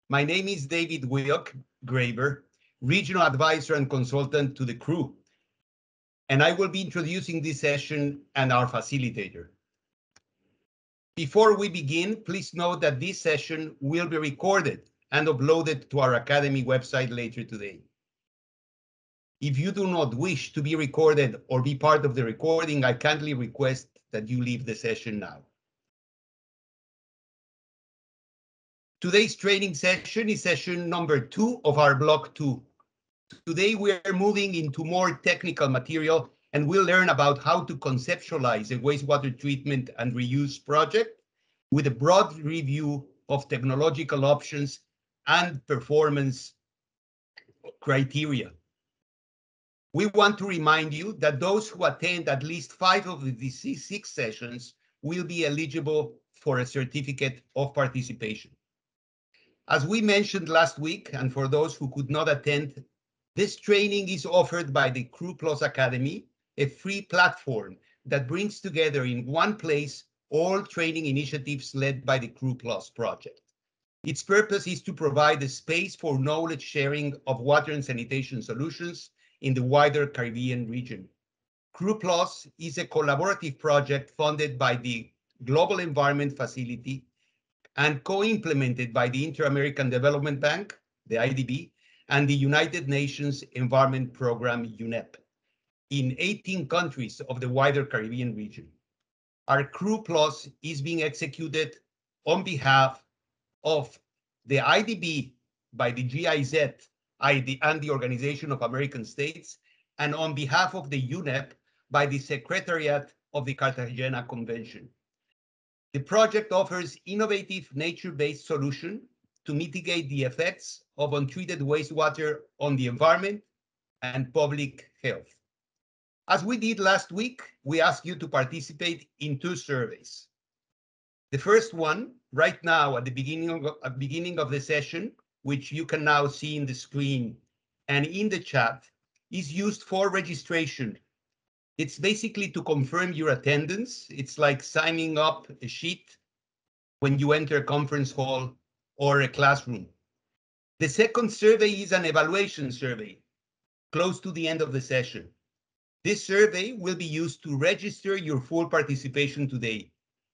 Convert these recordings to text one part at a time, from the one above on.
My name is David Graber, Regional Advisor and Consultant to the crew, and I will be introducing this session and our facilitator. Before we begin, please note that this session will be recorded and uploaded to our Academy website later today. If you do not wish to be recorded or be part of the recording, I kindly request that you leave the session now. Today's training session is session number 2 of our block 2. Today we are moving into more technical material and we'll learn about how to conceptualize a wastewater treatment and reuse project with a broad review of technological options and performance criteria. We want to remind you that those who attend at least 5 of the 6 sessions will be eligible for a certificate of participation. As we mentioned last week, and for those who could not attend, this training is offered by the Crew Plus Academy, a free platform that brings together in one place all training initiatives led by the Crew Plus project. Its purpose is to provide a space for knowledge sharing of water and sanitation solutions in the wider Caribbean region. Crew Plus is a collaborative project funded by the Global Environment Facility and co-implemented by the Inter-American Development Bank, the IDB, and the United Nations Environment Program, UNEP, in 18 countries of the wider Caribbean region. Our Crew Plus is being executed on behalf of the IDB by the GIZ and the Organization of American States, and on behalf of the UNEP by the Secretariat of the Cartagena Convention. The project offers innovative nature-based solutions to mitigate the effects of untreated wastewater on the environment and public health. As we did last week, we asked you to participate in 2 surveys. The first one, right now at the beginning of the session, which you can now see in the screen and in the chat, is used for registration. It's basically to confirm your attendance. It's like signing up a sheet when you enter a conference hall or a classroom. The second survey is an evaluation survey, close to the end of the session. This survey will be used to register your full participation today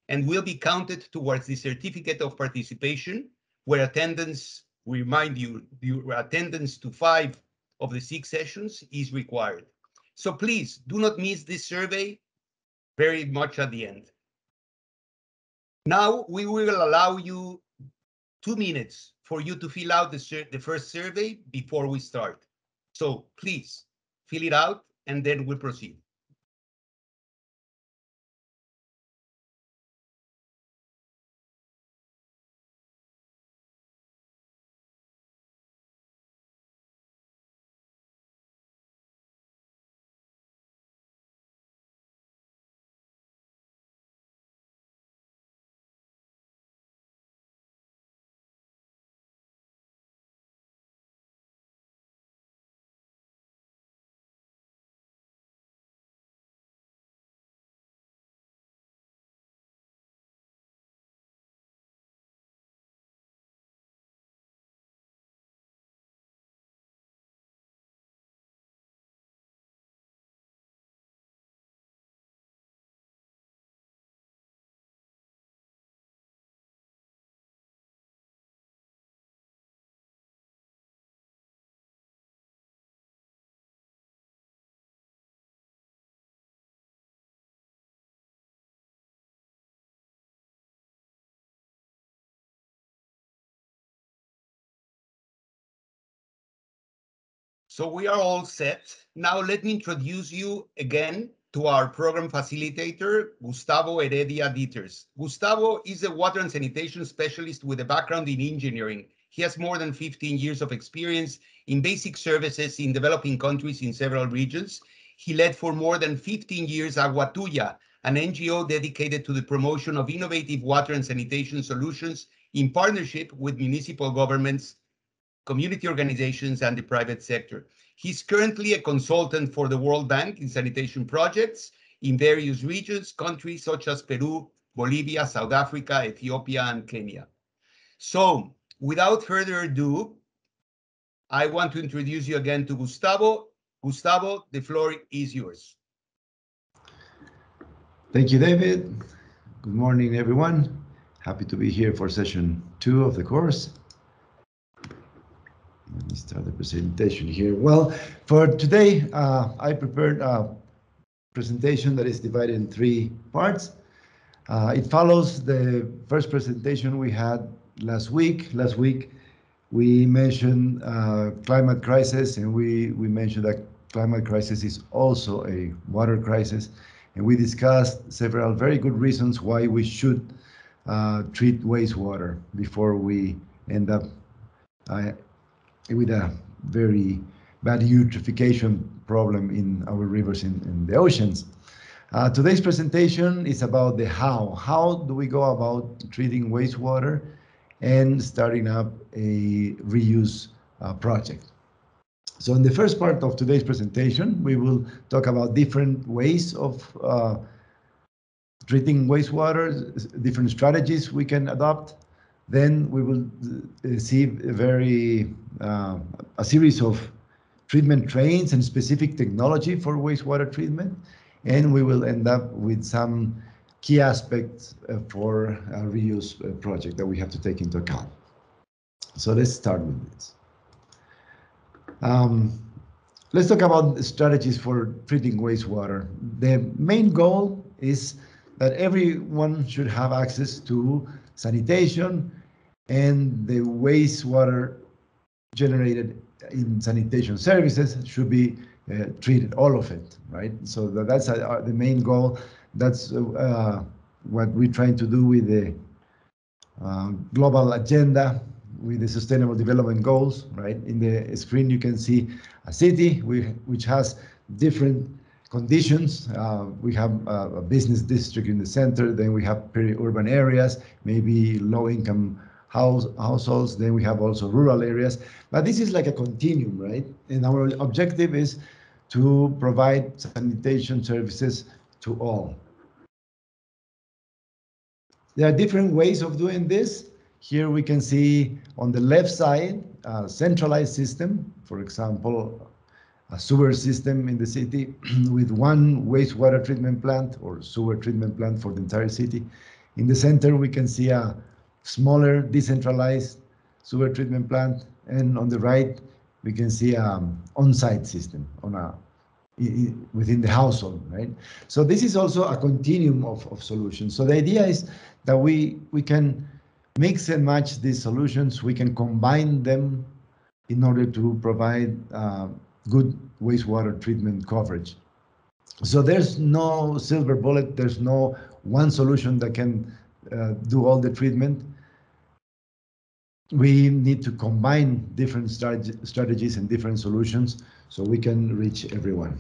and will be counted towards the certificate of participation, where attendance, we remind you, your attendance to 5 of the 6 sessions is required. So please do not miss this survey very much at the end. Now we will allow you 2 minutes for you to fill out the first survey before we start. So please fill it out and then we'll proceed. So we are all set. Now let me introduce you again to our program facilitator, Gustavo Heredia Dieters. Gustavo is a water and sanitation specialist with a background in engineering. He has more than 15 years of experience in basic services in developing countries in several regions. He led for more than 15 years Agua Tuya, an NGO dedicated to the promotion of innovative water and sanitation solutions in partnership with municipal governments, community organizations, and the private sector. He's currently a consultant for the World Bank in sanitation projects in various regions, countries such as Peru, Bolivia, South Africa, Ethiopia, and Kenya. So without further ado, I want to introduce you again to Gustavo. Gustavo, the floor is yours. Thank you, David. Good morning, everyone. Happy to be here for session 2 of the course. Let me start the presentation here. Well, for today, I prepared a presentation that is divided in 3 parts. It follows the first presentation we had last week. Last week, we mentioned climate crisis, and we mentioned that climate crisis is also a water crisis. And we discussed several very good reasons why we should treat wastewater before we end up with a very bad eutrophication problem in our rivers and the oceans. Today's presentation is about the how. How do we go about treating wastewater and starting up a reuse project? So in the first part of today's presentation, we will talk about different ways of treating wastewater, different strategies we can adopt. Then we will see a series of treatment trains and specific technology for wastewater treatment. And we will end up with some key aspects for a reuse project that we have to take into account. So let's start with this. Let's talk about strategies for treating wastewater. The main goal is that everyone should have access to sanitation, and the wastewater generated in sanitation services should be treated, all of it, right? So that's the main goal. That's what we're trying to do with the global agenda, with the Sustainable Development Goals, right? In the screen, you can see a city which has different conditions. We have a business district in the center, then we have peri-urban areas, maybe low-income households, then we have also rural areas. But this is like a continuum, right? And our objective is to provide sanitation services to all. There are different ways of doing this. Here we can see on the left side a centralized system, for example, a sewer system in the city with one wastewater treatment plant or sewer treatment plant for the entire city. In the center, we can see a smaller decentralized sewer treatment plant, and on the right, we can see an on-site system within the household, right? So this is also a continuum of solutions. So the idea is that we can mix and match these solutions. We can combine them in order to provide good wastewater treatment coverage. So there's no silver bullet. There's no one solution that can do all the treatment. We need to combine different strategies and different solutions so we can reach everyone.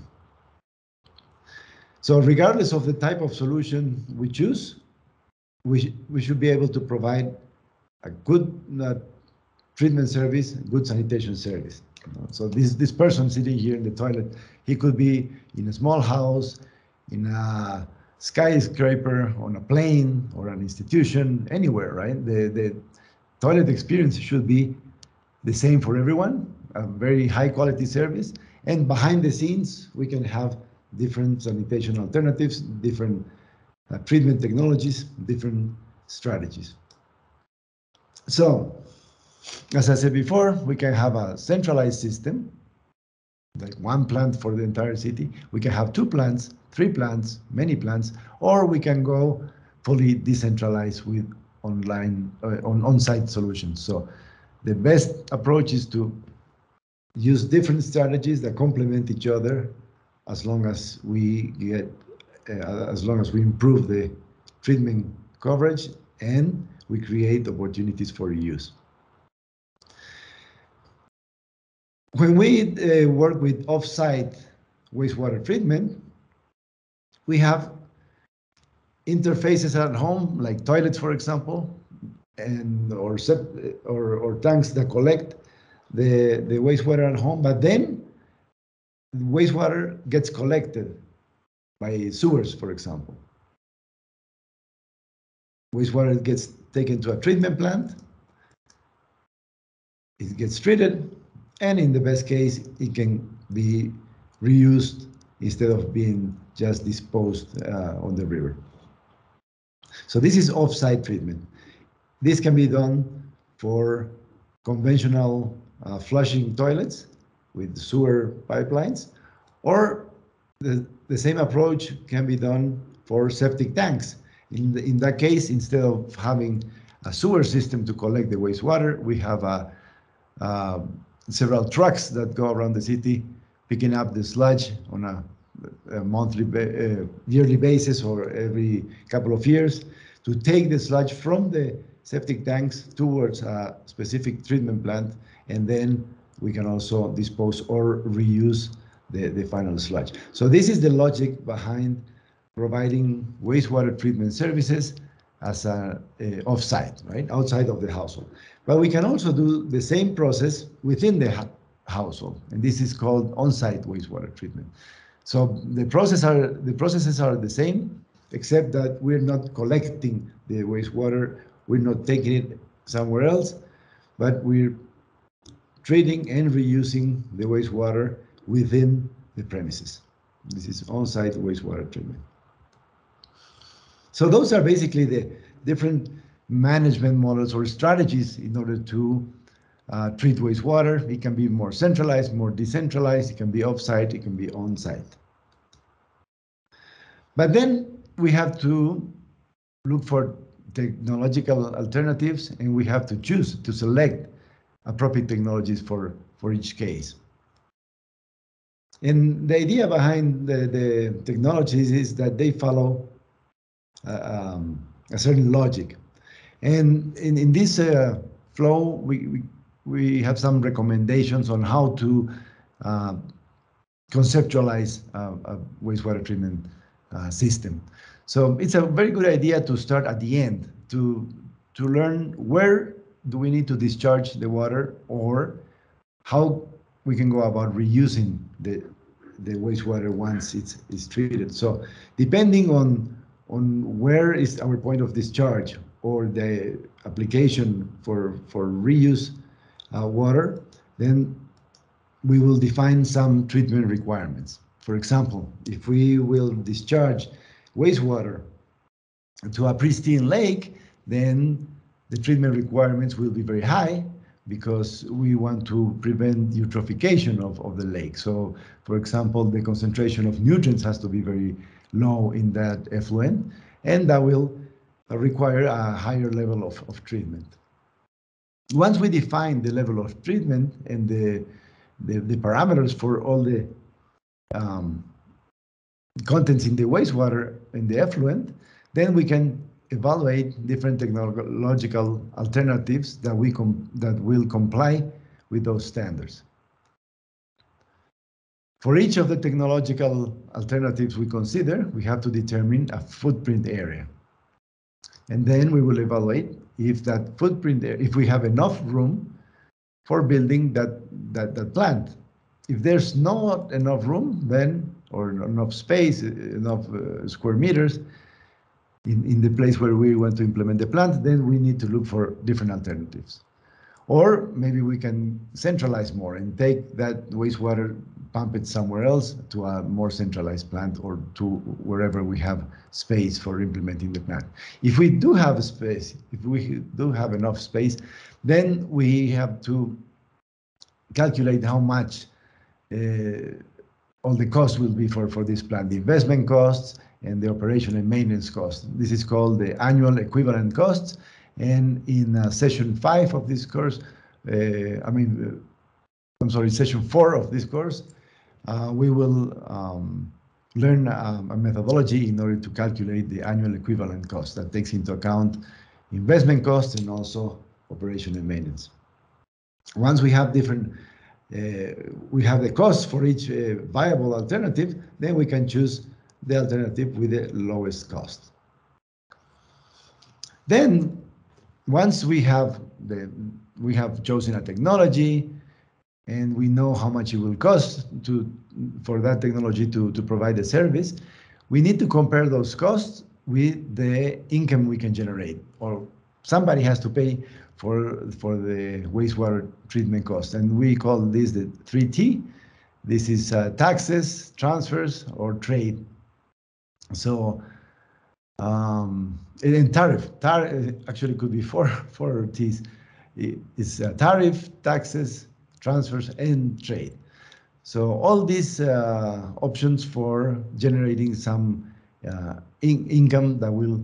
So regardless of the type of solution we choose, we should be able to provide a good treatment service, good sanitation service. So this person sitting here in the toilet, he could be in a small house, in a skyscraper, on a plane, or an institution, anywhere, right? The toilet experience should be the same for everyone, a very high quality service. And behind the scenes, we can have different sanitation alternatives, different treatment technologies, different strategies. So, as I said before, we can have a centralized system, like one plant for the entire city. We can have 2 plants, 3 plants, many plants, or we can go fully decentralized with on-site solutions. So the best approach is to use different strategies that complement each other, as long as we improve the treatment coverage and we create opportunities for reuse. When we work with offsite wastewater treatment, we have interfaces at home, like toilets, for example, and or tanks that collect the wastewater at home. But then wastewater gets collected by sewers, for example. Wastewater gets taken to a treatment plant, it gets treated, and in the best case, it can be reused instead of being just disposed on the river. So this is off-site treatment. This can be done for conventional flushing toilets with sewer pipelines, or the same approach can be done for septic tanks. In that case, instead of having a sewer system to collect the wastewater, we have several trucks that go around the city picking up the sludge on a monthly, yearly basis or every couple of years to take the sludge from the septic tanks towards a specific treatment plant, and then we can also dispose or reuse the final sludge. So this is the logic behind providing wastewater treatment services as a off-site, right, outside of the household. But we can also do the same process within the household, and this is called on-site wastewater treatment. So the processes are the same, except that we're not collecting the wastewater, we're not taking it somewhere else, but we're treating and reusing the wastewater within the premises. This is on-site wastewater treatment. So those are basically the different management models or strategies in order to treat wastewater. It can be more centralized, more decentralized, it can be off-site, it can be on-site. But then we have to look for technological alternatives, and we have to choose to select appropriate technologies for each case. And the idea behind the technologies is that they follow a certain logic. And in this flow, we have some recommendations on how to conceptualize a wastewater treatment system. So it's a very good idea to start at the end, to learn where do we need to discharge the water, or how we can go about reusing the wastewater once it's treated. So depending on where is our point of discharge or the application for reuse water, then we will define some treatment requirements. For example, if we will discharge wastewater to a pristine lake, then the treatment requirements will be very high because we want to prevent eutrophication of the lake. So, for example, the concentration of nutrients has to be very low in that effluent, and that will require a higher level of treatment. Once we define the level of treatment and the parameters for all the contents in the wastewater and the effluent, then we can evaluate different technological alternatives that will comply with those standards. For each of the technological alternatives we consider, we have to determine a footprint area. And then we will evaluate if that footprint, if we have enough room for building that plant. If there's not enough room, then, or enough space, enough square meters in the place where we want to implement the plant, then we need to look for different alternatives. Or maybe we can centralize more and take that wastewater, pump it somewhere else to a more centralized plant, or to wherever we have space for implementing the plant. If we do have space, if we do have enough space, then we have to calculate how much all the costs will be for this plant, the investment costs and the operation and maintenance costs. This is called the annual equivalent costs. And in session 5 of this course, session 4 of this course, we will learn a methodology in order to calculate the annual equivalent cost that takes into account investment costs and also operation and maintenance. Once we have we have the cost for each viable alternative, then we can choose the alternative with the lowest cost. Then, once we have chosen a technology and we know how much it will cost for that technology to provide the service, we need to compare those costs with the income we can generate, or somebody has to pay for the wastewater treatment cost, and we call this the 3T. This is taxes, transfers, or trade. So, and tariff actually could be four T's. It's tariff, taxes, transfers, and trade. So all these options for generating some income that will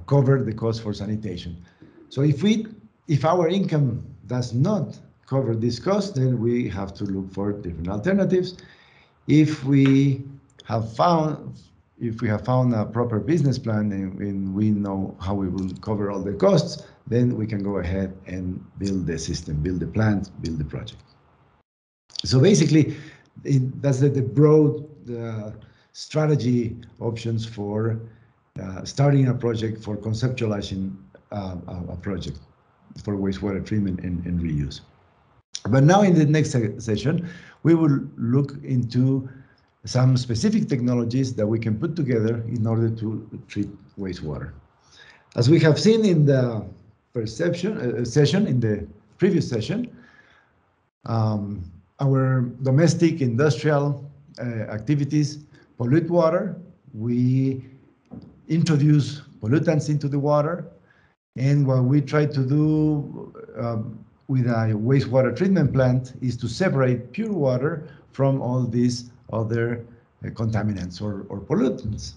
cover the cost for sanitation. So if our income does not cover this cost, then we have to look for different alternatives. If we have found a proper business plan and we know how we will cover all the costs, then we can go ahead and build the system, build the plant, build the project. So basically, that's the broad strategy options for starting a project, for conceptualizing a project for wastewater treatment and reuse. But now in the next session, we will look into some specific technologies that we can put together in order to treat wastewater. As we have seen in the first session, in the previous session, our domestic industrial activities pollute water. We introduce pollutants into the water. And what we try to do with a wastewater treatment plant is to separate pure water from all these other contaminants or pollutants.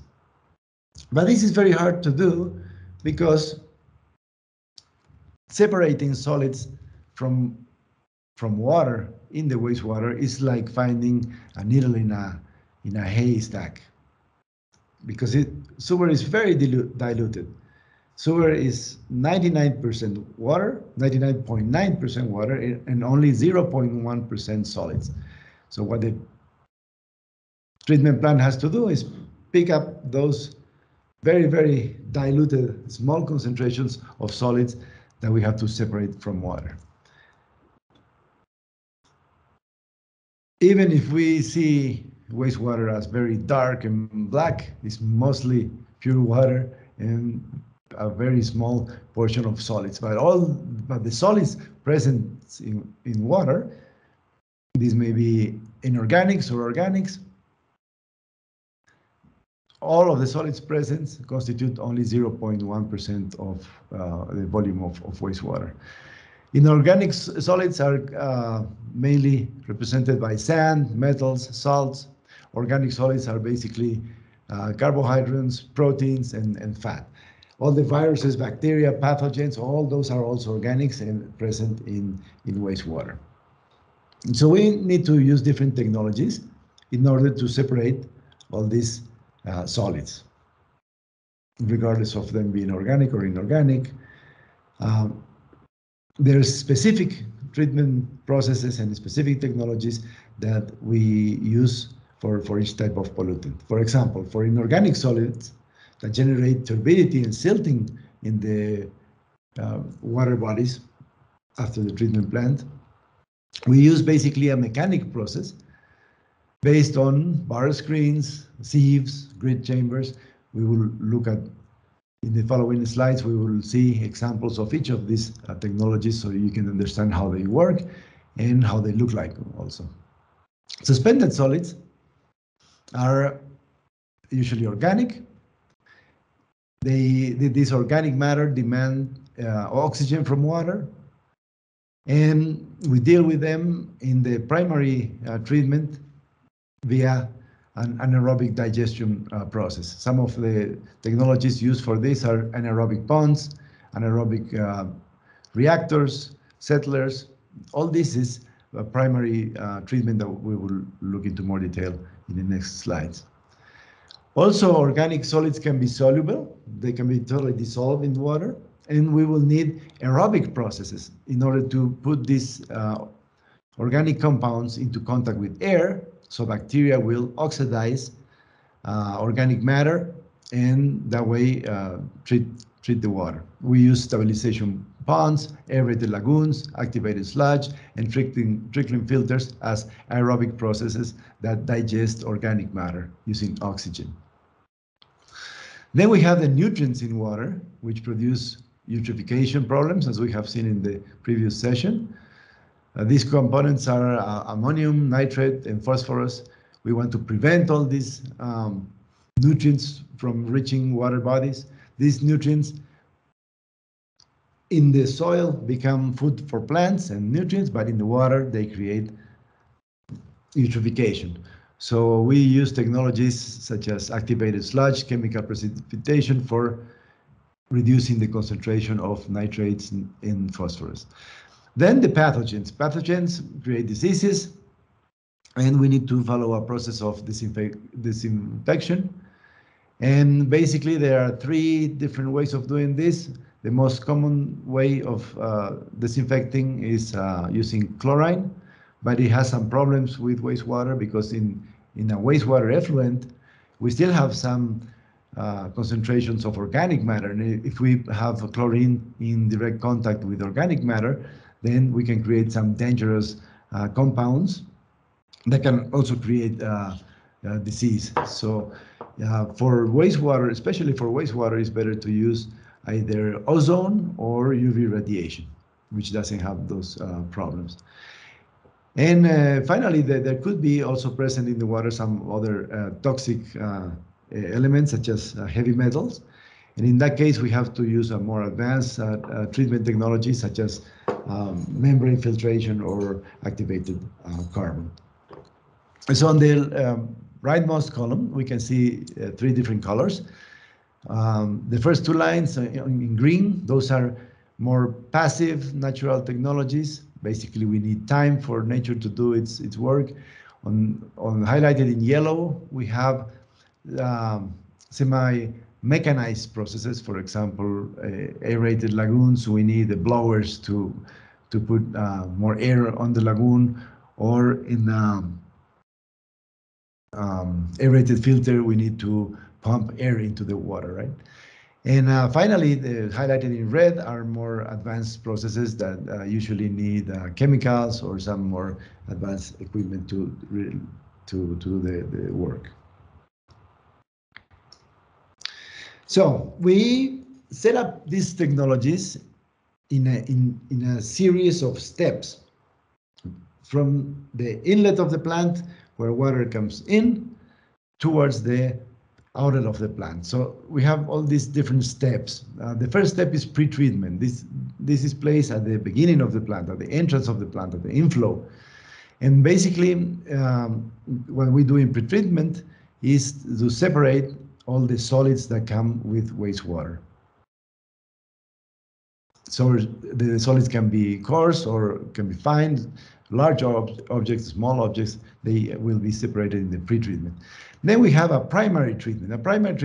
But this is very hard to do because separating solids from water in the wastewater is like finding a needle in a haystack, because sewer is very diluted. Sewer is 99% water, 99.9% water, and only 0.1% solids. So what the treatment plant has to do is pick up those very, very diluted small concentrations of solids that we have to separate from water. Even if we see wastewater as very dark and black, it's mostly pure water and a very small portion of solids. But the solids present in water, these may be inorganics or organics. All of the solids present constitute only 0.1% of the volume of wastewater. Inorganic solids are mainly represented by sand, metals, salts. Organic solids are basically carbohydrates, proteins, and fat. All the viruses, bacteria, pathogens, all those are also organics and present in wastewater. And so we need to use different technologies in order to separate all these solids, regardless of them being organic or inorganic. There's specific treatment processes and specific technologies that we use for each type of pollutant. For example, for inorganic solids that generate turbidity and silting in the water bodies after the treatment plant, we use basically a mechanic process based on bar screens, sieves, grid chambers. We will look at, in the following slides, we will see examples of each of these technologies so you can understand how they work and how they look like also. Suspended solids are usually organic. This organic matter demand oxygen from water, and we deal with them in the primary treatment via an anaerobic digestion process. Some of the technologies used for this are anaerobic ponds, anaerobic reactors, settlers. All this is a primary treatment that we will look into more detail in the next slides. Also, organic solids can be soluble. They can be totally dissolved in water, and we will need aerobic processes in order to put these organic compounds into contact with air, so bacteria will oxidize organic matter and that way treat the water. We use stabilization ponds, aerated lagoons, activated sludge, and trickling filters as aerobic processes that digest organic matter using oxygen. Then we have the nutrients in water, which produce eutrophication problems, as we have seen in the previous session. These components are ammonium, nitrate, and phosphorus. We want to prevent all these nutrients from reaching water bodies. These nutrients in the soil become food for plants and nutrients, but in the water they create eutrophication. So we use technologies such as activated sludge, chemical precipitation for reducing the concentration of nitrates in phosphorus. Then the pathogens. Pathogens create diseases, and we need to follow a process of disinfection. And basically, there are three different ways of doing this. The most common way of disinfecting is using chlorine, but it has some problems with wastewater because in a wastewater effluent, we still have some concentrations of organic matter. And if we have chlorine in direct contact with organic matter, then we can create some dangerous compounds that can also create disease. So for wastewater, especially for wastewater, it's better to use either ozone or UV radiation, which doesn't have those problems. And finally, there could be also present in the water some other toxic elements, such as heavy metals. And in that case, we have to use a more advanced treatment technology, such as membrane filtration or activated carbon. So on the rightmost column, we can see three different colors. The first two lines in green, those are more passive natural technologies. Basically, we need time for nature to do its work. On highlighted in yellow, we have semi-mechanized processes. For example, aerated lagoons, we need the blowers to put more air on the lagoon, or in aerated filter, we need to pump air into the water, right? And finally, the highlighted in red are more advanced processes that usually need chemicals or some more advanced equipment to do the work. So we set up these technologies in a series of steps, from the inlet of the plant where water comes in towards the outlet of the plant. So we have all these different steps. The first step is pre-treatment. This is placed at the beginning of the plant, at the entrance of the plant, at the inflow. And basically, what we do in pre-treatment is to separate all the solids that come with wastewater. So the solids can be coarse or can be fine, large objects, small objects, they will be separated in the pre-treatment. Then we have a primary treatment. A primary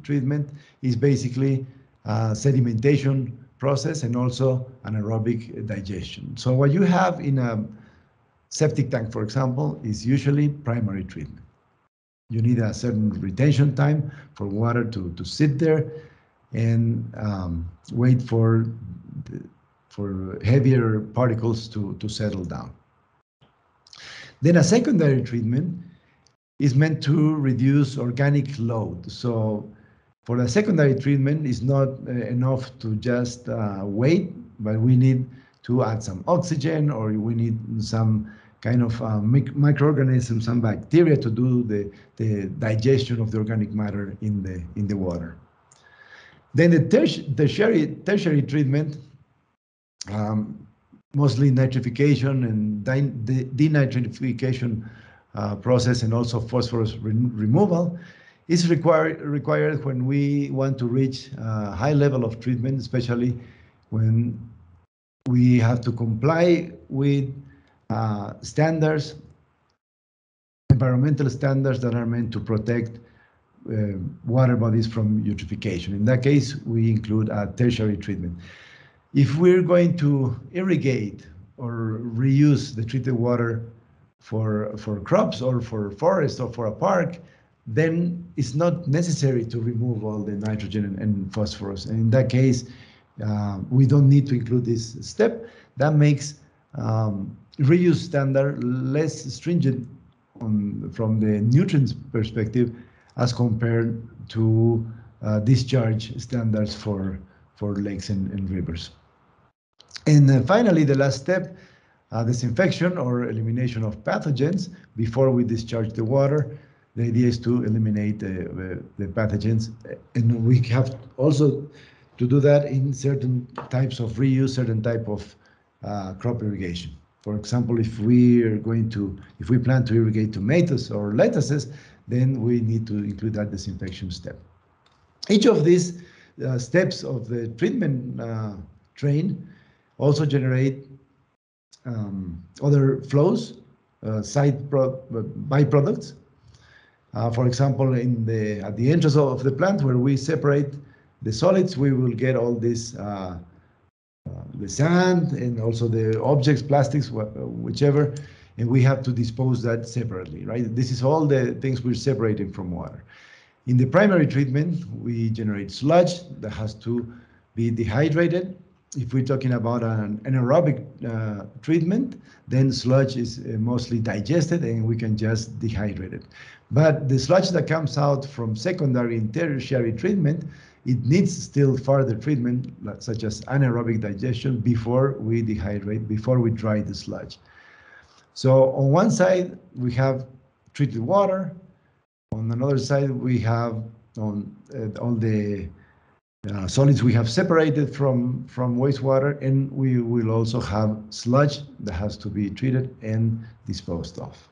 treatment is basically a sedimentation process and also anaerobic digestion. So what you have in a septic tank, for example, is usually primary treatment. You need a certain retention time for water to sit there and wait for heavier particles to settle down. Then a secondary treatment is meant to reduce organic load. So for the secondary treatment, it's not enough to just wait, but we need to add some oxygen, or we need some kind of microorganisms, some bacteria to do the digestion of the organic matter in the water. Then the tertiary treatment, mostly nitrification and denitrification process, and also phosphorus removal, is required when we want to reach a high level of treatment, especially when we have to comply with standards, environmental standards that are meant to protect water bodies from eutrophication. In that case, we include a tertiary treatment. If we're going to irrigate or reuse the treated water for crops or for forest or for a park, then it's not necessary to remove all the nitrogen and phosphorus. And in that case, we don't need to include this step. That makes reuse standard less stringent from the nutrients perspective as compared to discharge standards for for lakes and rivers. And finally, the last step, disinfection or elimination of pathogens before we discharge the water. The idea is to eliminate the pathogens, and we have also to do that in certain types of reuse, certain type of crop irrigation. For example, if we plan to irrigate tomatoes or lettuces, then we need to include that disinfection step. Each of these steps of the treatment train also generate other flows, byproducts. For example, at the entrance of the plant where we separate the solids, we will get all this the sand and also the objects, plastics, whichever, and we have to dispose that separately, right? This is all the things we're separating from water. In the primary treatment, we generate sludge that has to be dehydrated. If we're talking about an anaerobic treatment, then sludge is mostly digested and we can just dehydrate it. But the sludge that comes out from secondary and tertiary treatment, it needs still further treatment, such as anaerobic digestion, before we dehydrate, before we dry the sludge. So on one side, we have treated water. On another side, we have all the solids we have separated from wastewater, and we will also have sludge that has to be treated and disposed of.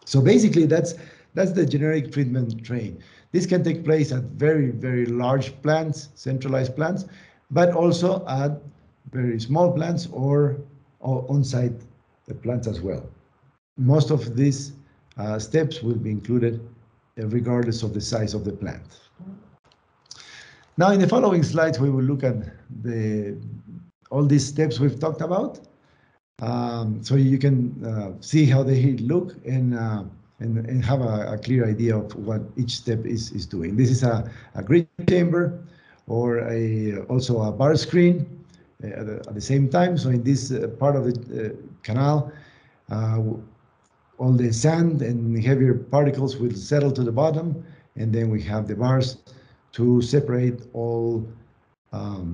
So basically, that's the generic treatment train. This can take place at very, very large plants, centralized plants, but also at very small plants or on-site plants as well. Most of these steps will be included regardless of the size of the plant. Now, in the following slides, we will look at all these steps we've talked about, so you can see how they look and have a clear idea of what each step is doing. This is a grid chamber or also a bar screen at the same time. So in this part of the canal, all the sand and heavier particles will settle to the bottom, and then we have the bars to separate all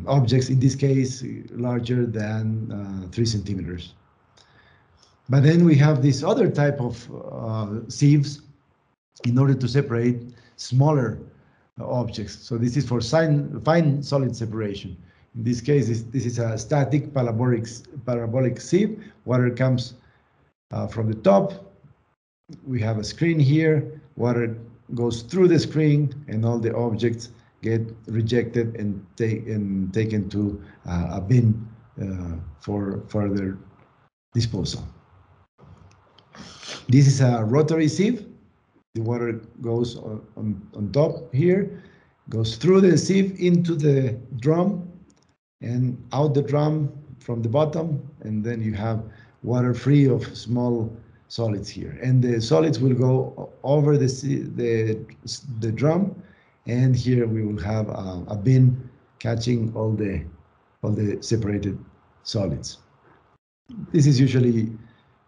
objects, in this case, larger than 3 centimeters. But then we have this other type of sieves in order to separate smaller objects. So this is for fine solid separation. In this case, this is a static parabolic sieve. Water comes from the top. We have a screen here. Water goes through the screen, and all the objects get rejected and taken to a bin for further disposal. This is a rotary sieve. The water goes on top here, goes through the sieve into the drum and out the drum from the bottom, and then you have water free of small solids here. And the solids will go over the drum, and here we will have a bin catching all the separated solids. This is usually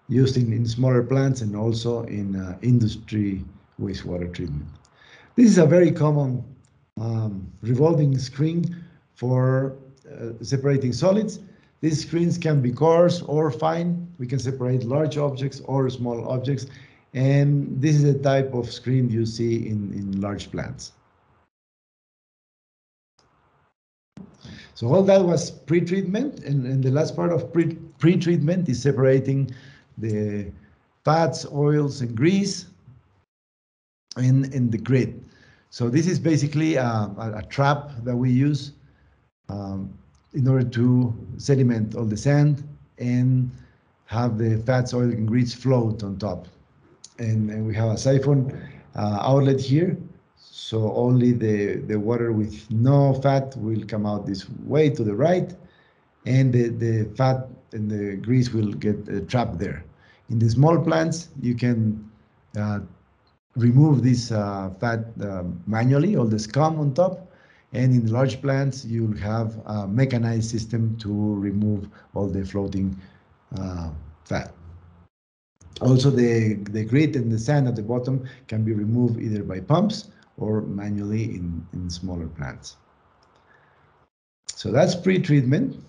used in smaller plants and also in industry wastewater treatment. This is a very common revolving screen for separating solids. These screens can be coarse or fine. We can separate large objects or small objects, and this is the type of screen you see in large plants. So all that was pre-treatment, and the last part of pre-treatment is separating the fats, oils, and grease in the grid. So this is basically a trap that we use in order to sediment all the sand and have the fats, oil, and grease float on top. And we have a siphon outlet here, so only the water with no fat will come out this way to the right, and the fat and the grease will get trapped there. In the small plants, you can remove this fat manually, all the scum on top, and in large plants, you'll have a mechanized system to remove all the floating fat. Also, the grit and the sand at the bottom can be removed either by pumps or manually in smaller plants. So that's pre-treatment.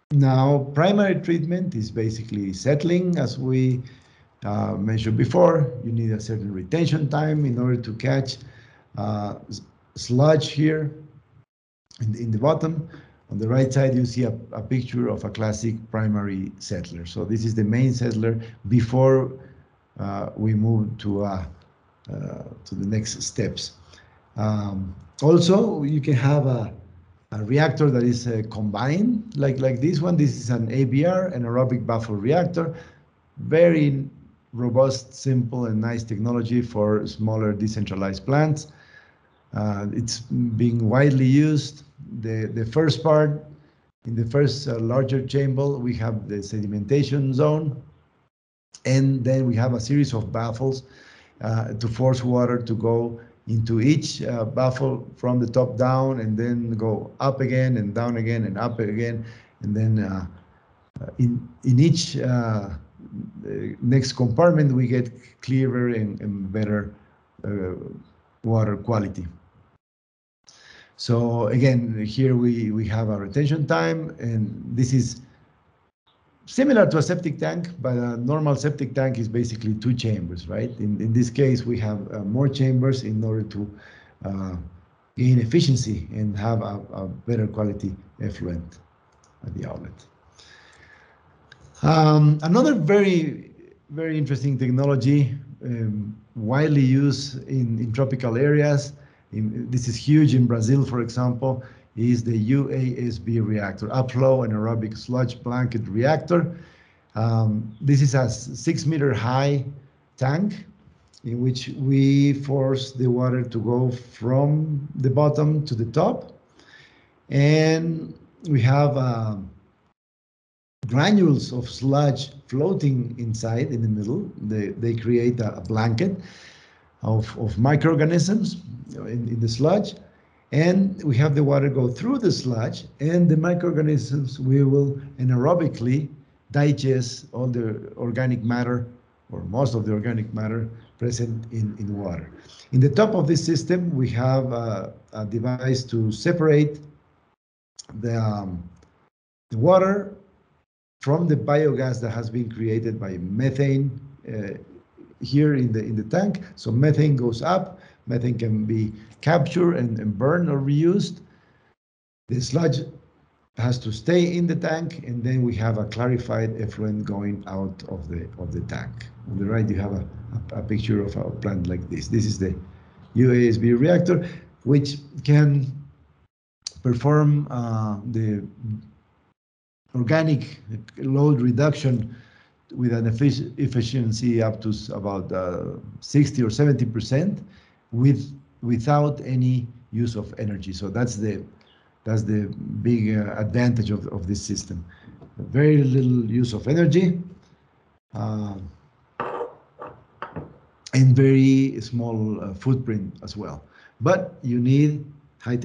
Now, primary treatment is basically settling, as we mentioned before. You need a certain retention time in order to catch sludge here in the bottom. On the right side, you see a picture of a classic primary settler. So this is the main settler before we move to the next steps. Also, you can have a reactor that is combined, like this one. This is an ABR, an aerobic baffle reactor. Very robust, simple, and nice technology for smaller decentralized plants. It's being widely used. The first part, in the first larger chamber, we have the sedimentation zone, and then we have a series of baffles to force water to go into each baffle from the top down, and then go up again and down again and up again, and then in each next compartment we get clearer and better water quality. So again, here we have a retention time, and this is similar to a septic tank, but a normal septic tank is basically 2 chambers, right? In this case, we have more chambers in order to gain efficiency and have a better quality effluent at the outlet. Another very interesting technology, widely used in tropical areas, this is huge in Brazil, for example, is the UASB reactor, upflow anaerobic sludge blanket reactor. This is a 6-meter high tank in which we force the water to go from the bottom to the top. And we have granules of sludge floating inside in the middle. They create a blanket of microorganisms in the sludge. And we have the water go through the sludge, and the microorganisms will anaerobically digest all the organic matter, or most of the organic matter present in water. In the top of this system, we have a device to separate the water from the biogas that has been created by methane here in the tank. So methane goes up. Methane can be captured and burned or reused. The sludge has to stay in the tank, and then we have a clarified effluent going out of the tank. On the right, you have a picture of a plant like this. This is the UASB reactor, which can perform the organic load reduction with an efficiency up to about 60 or 70% without any use of energy. So that's the big advantage of this system. Very little use of energy and very small footprint as well. But you need high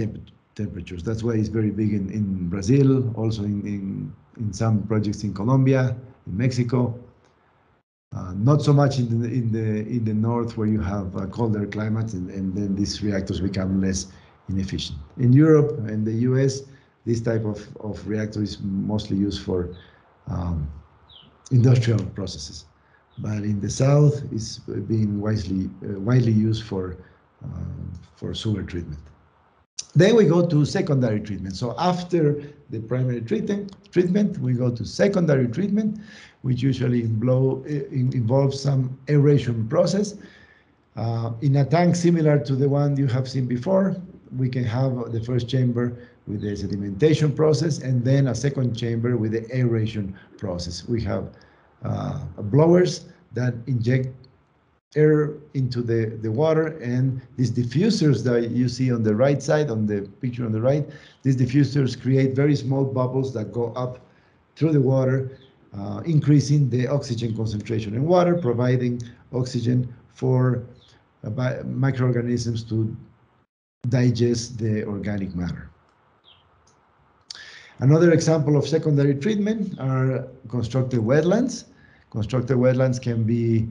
temperatures. That's why it's very big in Brazil, also in some projects in Colombia, in Mexico. Not so much in the north, where you have colder climates, and then these reactors become less inefficient. In Europe and the US, this type of reactor is mostly used for industrial processes. But in the south, it's being widely used for sewer treatment. Then we go to secondary treatment. So after the primary treatment, we go to secondary treatment, which usually involves some aeration process. In a tank similar to the one you have seen before, we can have the first chamber with the sedimentation process, and then a second chamber with the aeration process. We have blowers that inject air into the water, and these diffusers that you see on the right side, on the picture on the right, these diffusers create very small bubbles that go up through the water, increasing the oxygen concentration in water, providing oxygen for microorganisms to digest the organic matter. Another example of secondary treatment are constructed wetlands. Constructed wetlands can be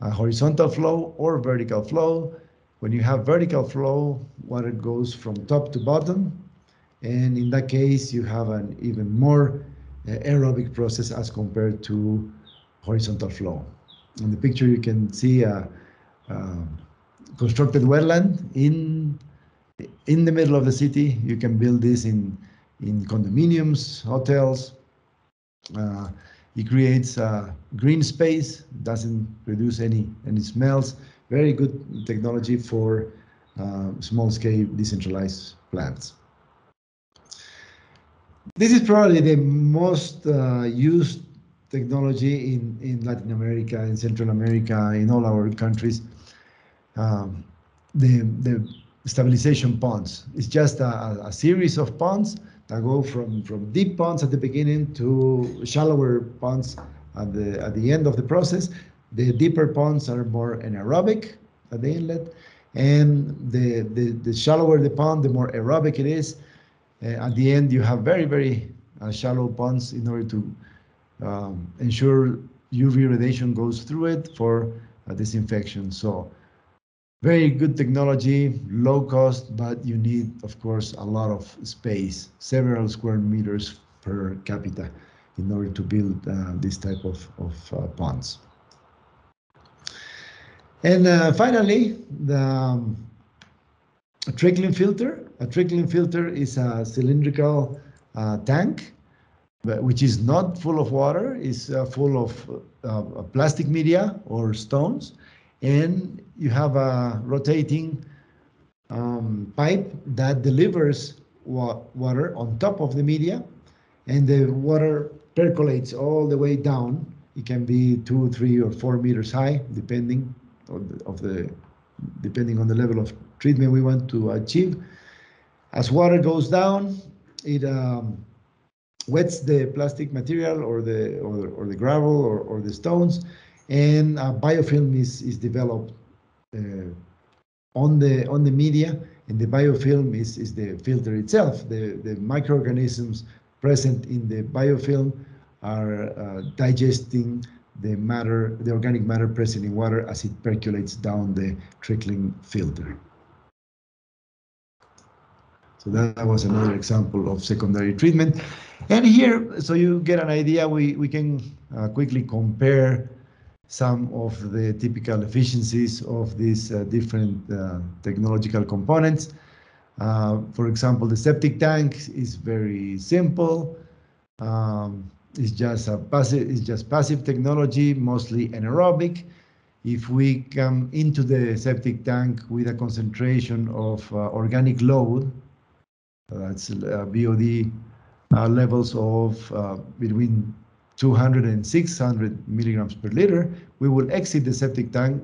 a horizontal flow or vertical flow. When you have vertical flow, water goes from top to bottom, And in that case, you have an even more aerobic process as compared to horizontal flow. In the picture, you can see a constructed wetland in the middle of the city. You can build this in condominiums, hotels. It creates a green space, doesn't produce any smells. Very good technology for small-scale decentralized plants. This is probably the most used technology in Latin America, in Central America, in all our countries. The stabilization ponds. It's just a series of ponds that go from deep ponds at the beginning to shallower ponds at the end of the process. The deeper ponds are more anaerobic at the inlet, and the shallower the pond, the more aerobic it is. At the end, you have very shallow ponds in order to ensure UV radiation goes through it for disinfection. So very good technology, low cost, but you need, of course, a lot of space, several square meters per capita in order to build this type of ponds. And finally, the trickling filter. A trickling filter is a cylindrical tank, which is not full of water, is full of plastic media or stones, and you have a rotating pipe that delivers water on top of the media, and the water percolates all the way down. It can be 2, 3, or 4 meters high, depending on the level of treatment we want to achieve. As water goes down, it wets the plastic material or the gravel or the stones, and a biofilm is developed on the media, and the biofilm is the filter itself. The microorganisms present in the biofilm are digesting the organic matter present in water as it percolates down the trickling filter. So that was another example of secondary treatment. And here, so you get an idea, we can quickly compare some of the typical efficiencies of these different technological components. For example, the septic tank is very simple. It's just passive technology, mostly anaerobic. If we come into the septic tank with a concentration of organic load, that's BOD levels of between 200 and 600 milligrams per liter, we will exit the septic tank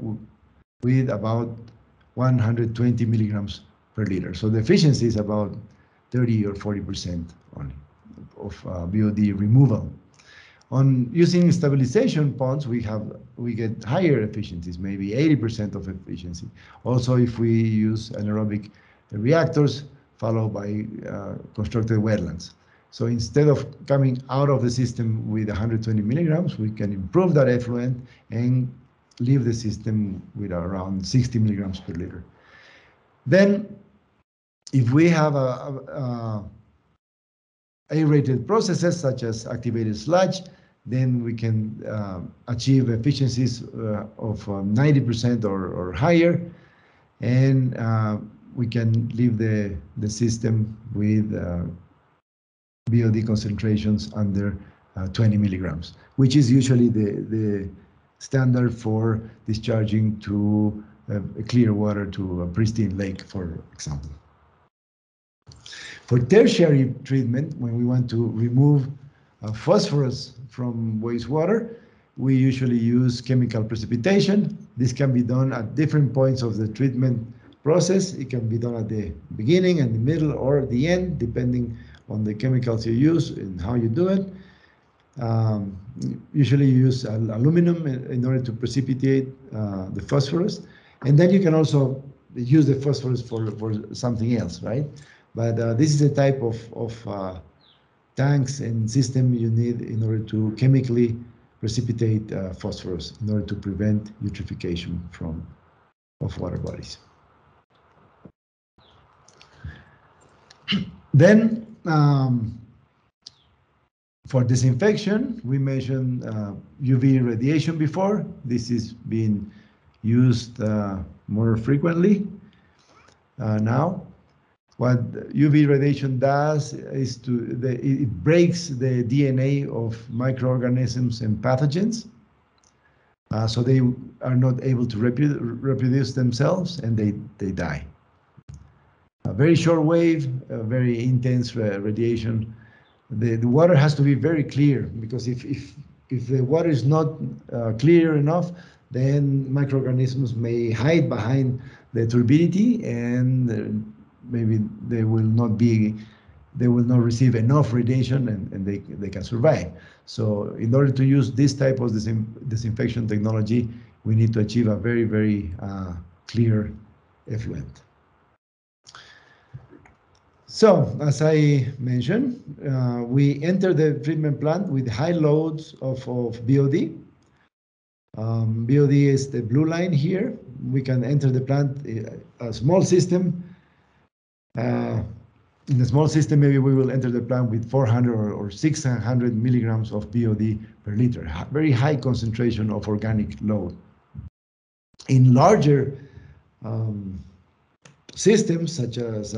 with about 120 milligrams per liter. So the efficiency is about 30 or 40% only of BOD removal. On using stabilization ponds, we get higher efficiencies, maybe 80% of efficiency. Also, if we use anaerobic reactors, followed by constructed wetlands. So instead of coming out of the system with 120 milligrams, we can improve that effluent and leave the system with around 60 milligrams per liter. Then, if we have aerated processes such as activated sludge, then we can achieve efficiencies of 90% or higher, and we can leave the system with BOD concentrations under 20 milligrams, which is usually the standard for discharging to clear water to a pristine lake, for example. For tertiary treatment, when we want to remove phosphorus from wastewater, we usually use chemical precipitation. This can be done at different points of the treatment process. It can be done at the beginning and the middle or the end, depending on the chemicals you use and how you do it. Usually you use aluminum in order to precipitate the phosphorus. And then you can also use the phosphorus for something else, right? But this is the type of tanks and system you need in order to chemically precipitate phosphorus in order to prevent eutrophication of water bodies. Then, for disinfection, we mentioned UV radiation before. This is being used more frequently now. What UV radiation does is it breaks the DNA of microorganisms and pathogens, so they are not able to reproduce themselves, and they die. A very short wave, a very intense radiation. The water has to be very clear, because if the water is not clear enough, then microorganisms may hide behind the turbidity, and maybe they will not receive enough radiation, and they can survive. So in order to use this type of disinfection technology, we need to achieve a very, very clear effluent. So, as I mentioned, we enter the treatment plant with high loads of BOD. BOD is the blue line here. We can enter the plant, a small system. In a small system, maybe we will enter the plant with 400 or 600 milligrams of BOD per liter, very high concentration of organic load. In larger systems, such as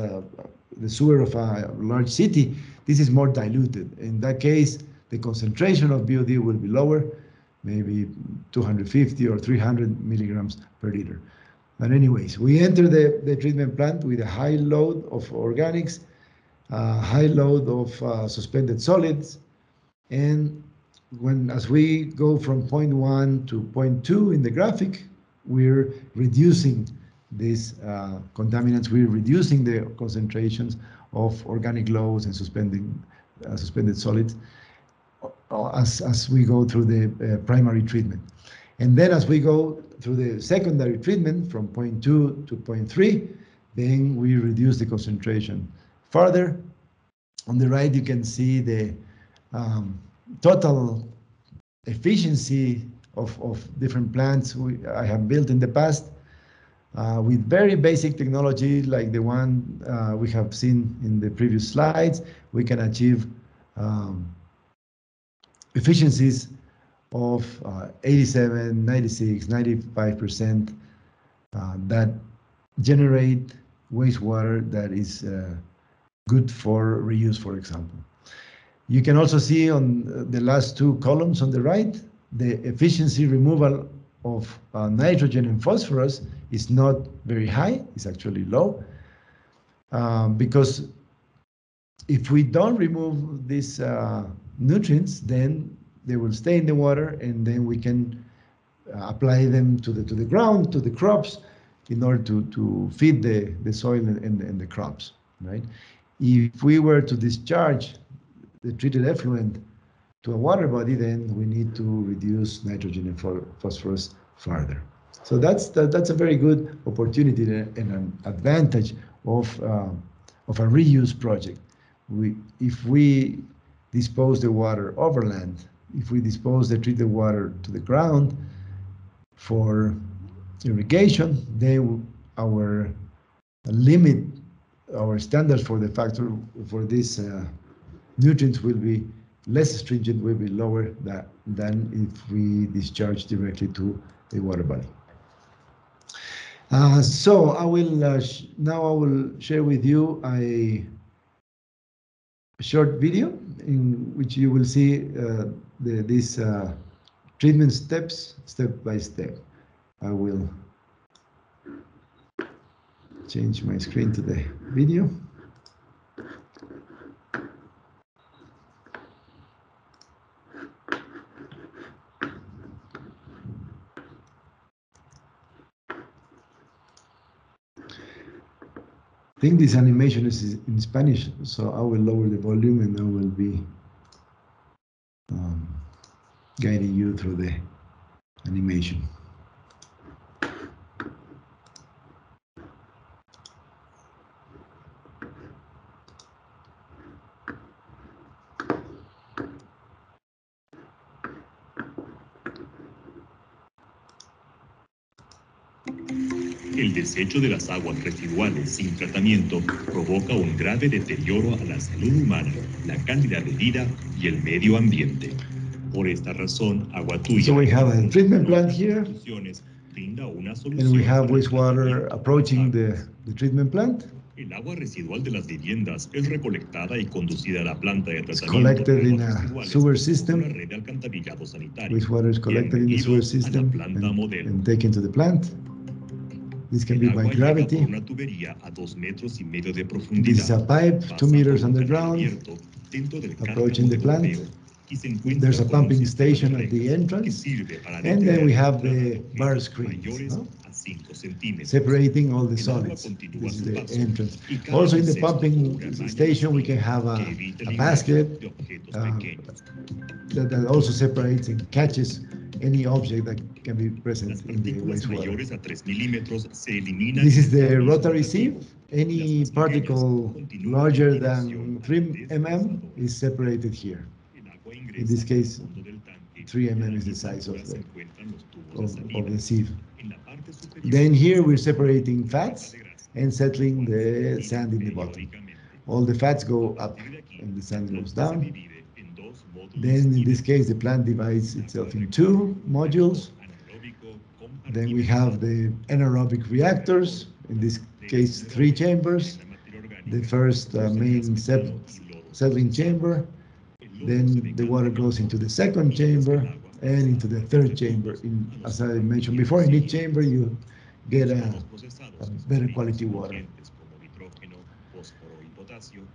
the sewer of a large city, this is more diluted. In that case, the concentration of BOD will be lower, maybe 250 or 300 milligrams per liter. But anyways, we enter the treatment plant with a high load of organics, high load of suspended solids, and as we go from point 1 to point 2 in the graphic, we're reducing these contaminants. We're reducing the concentrations of organic loads and suspended solids as we go through the primary treatment. And then as we go through the secondary treatment from point 2 to point 3, then we reduce the concentration further. On the right, you can see the total efficiency of different plants I have built in the past. With very basic technology like the one we have seen in the previous slides, we can achieve efficiencies of 87, 96, 95% that generate wastewater that is good for reuse, for example. You can also see on the last two columns on the right, the efficiency removal of nitrogen and phosphorus is not very high, it's actually low, because if we don't remove these nutrients, then they will stay in the water, and then we can apply them to the ground, to the crops, in order to feed the soil and the crops, right? If we were to discharge the treated effluent to a water body, then we need to reduce nitrogen and phosphorus further. So that's a very good opportunity and an advantage of a reuse project. If we dispose the water overland, if we dispose the treated water to the ground for irrigation, then our limit, our standards for the factor for these nutrients will be less stringent, will be lower than if we discharge directly to the water body. So I will now I will share with you a short video in which you will see these treatment steps, step by step. I will change my screen to the video. I think this animation is in Spanish, so I will lower the volume and I will be guiding you through the animation. El El desecho de las aguas residuales sin tratamiento provoca un grave deterioro a la salud humana, la calidad de vida y el medio ambiente. Por esta razón, Agua Tuya, So we have a treatment plant here, brinda una and we solución have para el wastewater tratamiento approaching de las aguas. the treatment plant. El agua residual de las viviendas es recolectada y conducida a la planta de It's tratamiento collected de in aguas a residuales sewer por system. una red de alcantarillado sanitario Wastewater is y collected in the sewer remitido a la system planta modelo. and taken to the plant. This can El be by agua llega por gravity. una tubería a 2,5 metros de This is a profundidad. pipe, Pasa 2 meters por un canal underground, abierto dentro del approaching the cárcamo plant. europeo y se encuentra There's a con un pumping sistema de station at the rejas que entrance, sirve para and then we detener have la entrada the de objetos bar screens, mayores no? a 5 centímetros. Separating all the El agua solids. continúa This is su the paso entrance. y cae Also en in un the cesto o pumping una malla station, we can vacía have que evita el a ingreso basket de objetos uh, pequeños. that also separates and catches any object that can be present in the Partículas wastewater. mayores a 3 milímetros se eliminan. This is the en el Rotary mismo sieve. Any Las más particle pequeñas continúan larger en than dirección 3 al mm desguazador. is separated here. El agua In ingresa this case, al fondo del tanque, 3 y a la mm is the misma size of altura se the, encuentran los tubos de of salida. the sieve. En la parte superior, Then here we're se separating coloca fats una capa de grasa, and settling cual se the retira sand in the bottom. periódicamente. All the fats go A up partir de aquí, and the el sand goes producto se down. divide en dos módulos Then in this idénticos. case, the plant divides itself in 2 modules. Anaeróbico Then we have the anaerobic reactors, in this case 3 chambers. The first main settling chamber, then the water goes into the second chamber and into the third chamber. As I mentioned before, in each chamber you get a better quality water.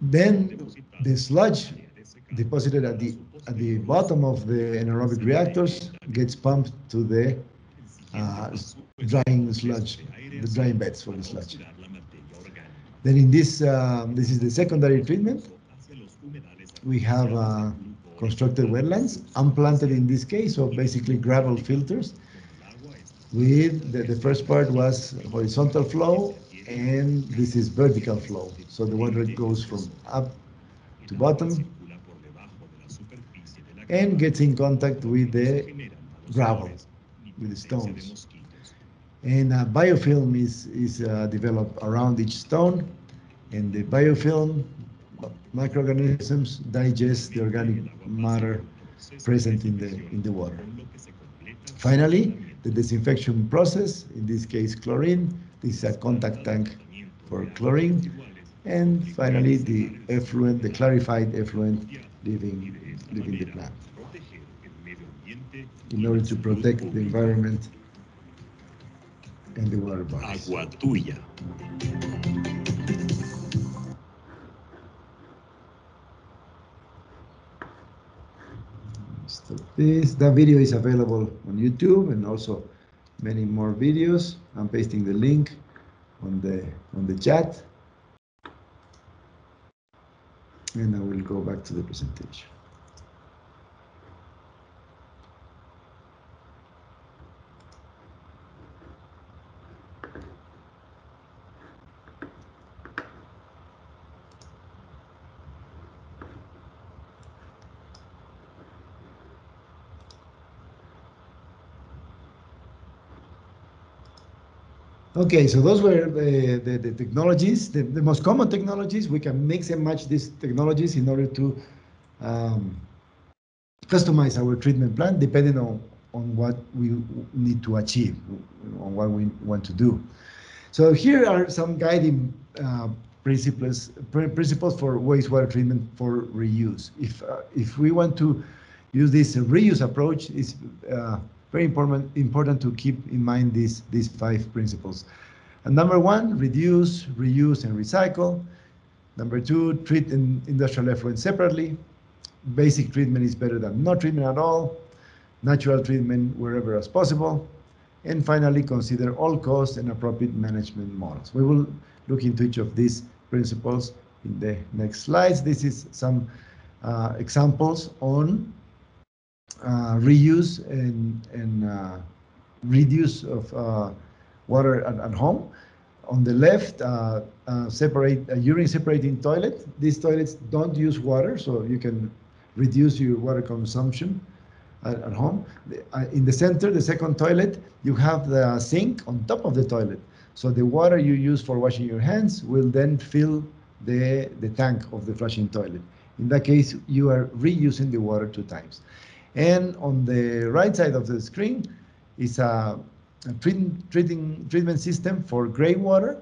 Then the sludge deposited at the bottom of the anaerobic reactors gets pumped to the drying sludge, the drying beds for the sludge. Then in this is the secondary treatment. We have constructed wetlands, unplanted in this case, so basically gravel filters. With the first part was horizontal flow, and this is vertical flow. So the water goes from up to bottom and gets in contact with the gravel, with the stones. And biofilm is developed around each stone, and the biofilm microorganisms digest the organic matter present in the water. Finally, the disinfection process, in this case chlorine. This is a contact tank for chlorine. And finally, the effluent, the clarified effluent leaving the plant in order to protect the environment and the water bodies. Agua Tuya. Stop this. That video is available on YouTube and also many more videos. I'm pasting the link on the chat. And I will go back to the presentation. Okay, so those were the technologies, the most common technologies. We can mix and match these technologies in order to customize our treatment plan depending on what we need to achieve, on what we want to do. So here are some guiding principles for wastewater treatment for reuse. If we want to use this reuse approach, it's very important to keep in mind these 5 principles. And number 1, reduce, reuse, and recycle. Number 2, treat industrial effluent separately. Basic treatment is better than no treatment at all. Natural treatment wherever as possible. And finally, consider all costs and appropriate management models. We will look into each of these principles in the next slides. This is some examples on reuse and reduce of water at home. On the left, separate a urine separating toilet. These toilets don't use water, so you can reduce your water consumption at home. In the center, the second toilet, you have the sink on top of the toilet. So the water you use for washing your hands will then fill the tank of the flushing toilet. In that case, you are reusing the water 2 times. And on the right side of the screen is a treatment system for gray water.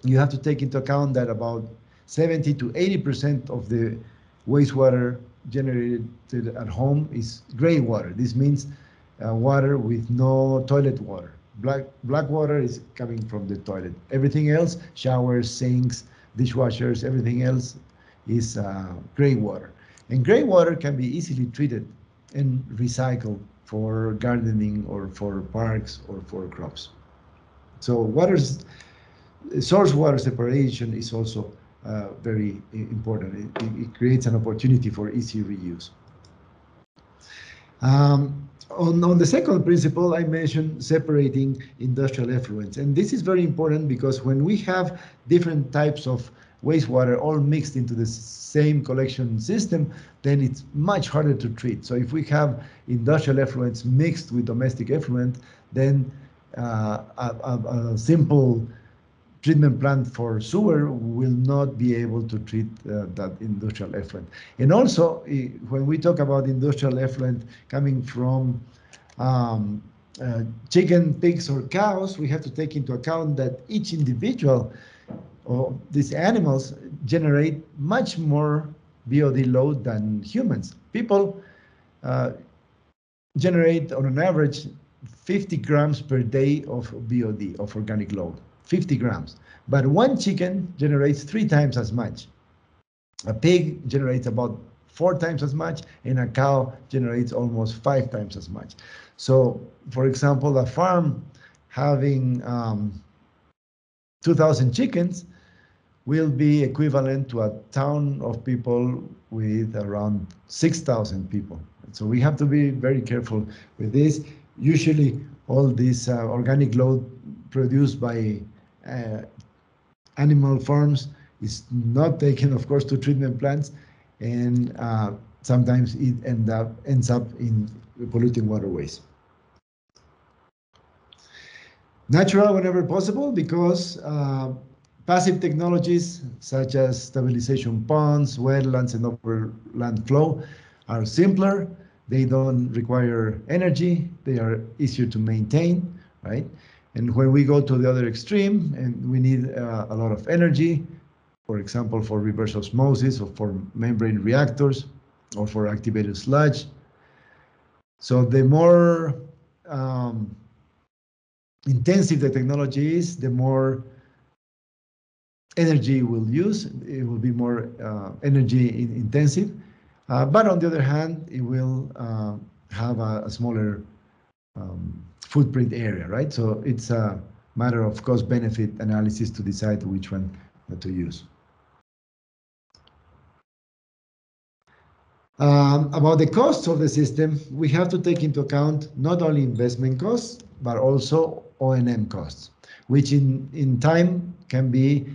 You have to take into account that about 70 to 80% of the wastewater generated at home is gray water. This means water with no toilet water. Black water is coming from the toilet. Everything else, showers, sinks, dishwashers, everything else is gray water. And gray water can be easily treated and recycled for gardening or for parks or for crops. So source water separation is also very important. It creates an opportunity for easy reuse. On the second principle, I mentioned separating industrial effluents. And this is very important because when we have different types of wastewater all mixed into the same collection system, then it's much harder to treat. So if we have industrial effluents mixed with domestic effluent, then a simple treatment plant for sewer will not be able to treat that industrial effluent. And also, when we talk about industrial effluent coming from chicken, pigs, or cows, we have to take into account that each individual of these animals generate much more BOD load than humans. People generate, on an average, 50 grams per day of BOD, of organic load. 50 grams. But one chicken generates 3 times as much. A pig generates about 4 times as much, and a cow generates almost 5 times as much. So, for example, a farm having 2,000 chickens will be equivalent to a town of people with around 6,000 people. So we have to be very careful with this. Usually, all this organic load produced by animal farms is not taken, of course, to treatment plants, and sometimes it ends up in polluting waterways. Natural whenever possible, because passive technologies such as stabilization ponds, wetlands, and overland flow are simpler. They don't require energy. They are easier to maintain, right? And when we go to the other extreme and we need a lot of energy, for example, for reverse osmosis or for membrane reactors or for activated sludge. So the more intensive the technology is, the more energy we'll use. It will be more energy intensive. But on the other hand, it will have a smaller footprint area, right? So it's a matter of cost-benefit analysis to decide which one to use. About the costs of the system, we have to take into account not only investment costs, but also O&M costs, which in time can be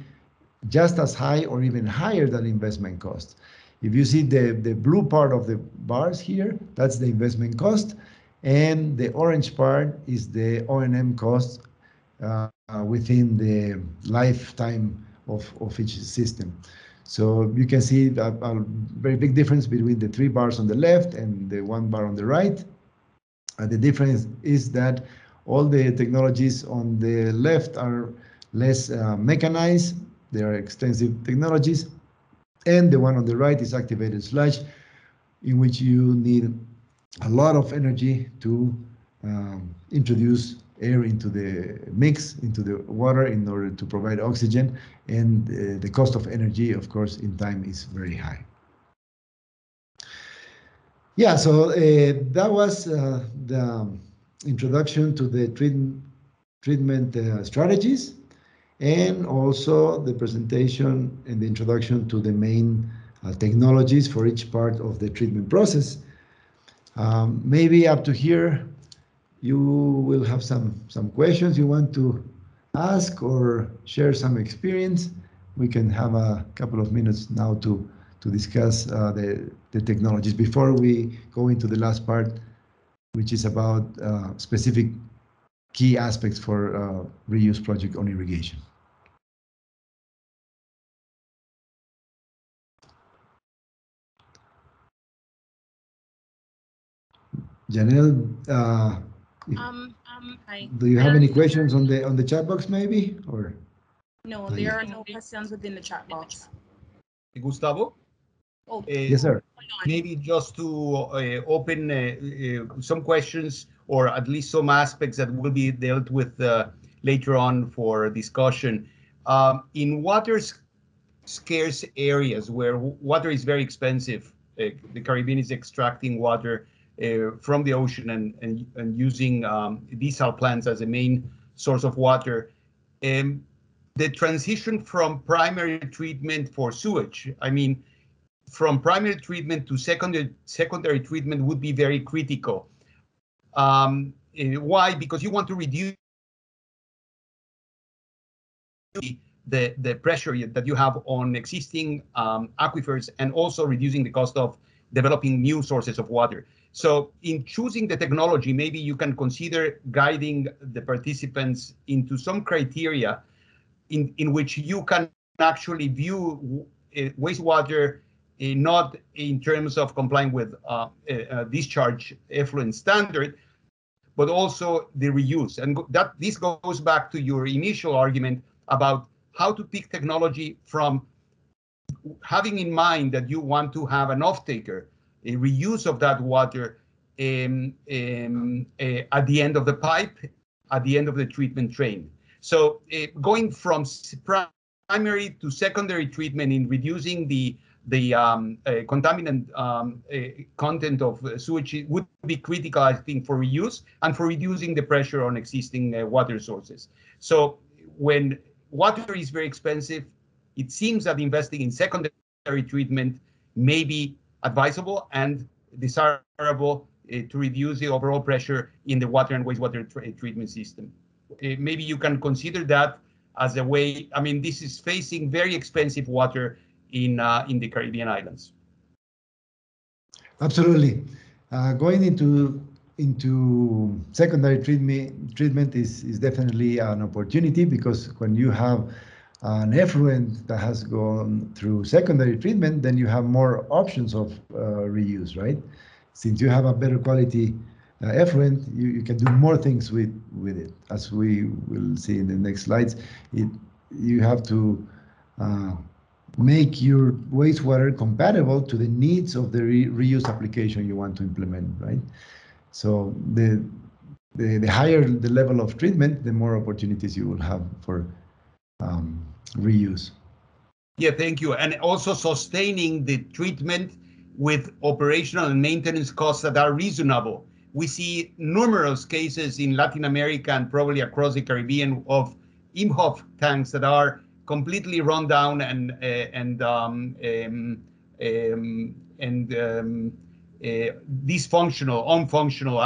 just as high or even higher than investment costs. If you see the blue part of the bars here, that's the investment cost, and the orange part is the O&M cost within the lifetime of each system. So you can see a very big difference between the 3 bars on the left and the 1 bar on the right. The difference is that all the technologies on the left are less mechanized. They are extensive technologies. And the one on the right is activated sludge, in which you need a lot of energy to introduce air into the mix, into the water, in order to provide oxygen. And the cost of energy, of course, in time is very high. Yeah, so that was the introduction to the treatment strategies, and also the presentation and the introduction to the main technologies for each part of the treatment process. Maybe up to here, you will have some questions you want to ask or share some experience. We can have a couple of minutes now to discuss the technologies before we go into the last part, which is about specific key aspects for reuse project on irrigation. Janelle, Hi. do you have any questions on the chat box maybe, or? No, there are no questions within the chat box. Gustavo? Oh, Yes, sir. Maybe just to open some questions, or at least some aspects that will be dealt with later on for discussion. In scarce areas where water is very expensive, the Caribbean is extracting water from the ocean and using desal plants as a main source of water. The transition from primary treatment for sewage, I mean, from primary treatment to secondary treatment would be very critical. Why? Because you want to reduce the pressure that you have on existing aquifers, and also reducing the cost of developing new sources of water. So in choosing the technology, maybe you can consider guiding the participants into some criteria in which you can actually view wastewater not in terms of complying with discharge effluent standard, but also the reuse. And that this goes back to your initial argument about how to pick technology from having in mind that you want to have an off-taker, a reuse of that water at the end of the pipe, at the end of the treatment train. So going from primary to secondary treatment in reducing the contaminant content of sewage would be critical, I think, for reuse and for reducing the pressure on existing water sources. So when water is very expensive, it seems that investing in secondary treatment may be advisable and desirable to reduce the overall pressure in the water and wastewater treatment system. Maybe you can consider that as a way. I mean, this is facing very expensive water in the Caribbean islands. Absolutely. Going into secondary treatment is definitely an opportunity, because when you have an effluent that has gone through secondary treatment, then you have more options of reuse, right? Since you have a better quality effluent, you can do more things with it. As we will see in the next slides, you have to make your wastewater compatible to the needs of the reuse application you want to implement, right? So the higher the level of treatment, the more opportunities you will have for reuse. Yeah, thank you. And also sustaining the treatment with operational and maintenance costs that are reasonable. We see numerous cases in Latin America and probably across the Caribbean of IMHOF tanks that are completely run down and dysfunctional, unfunctional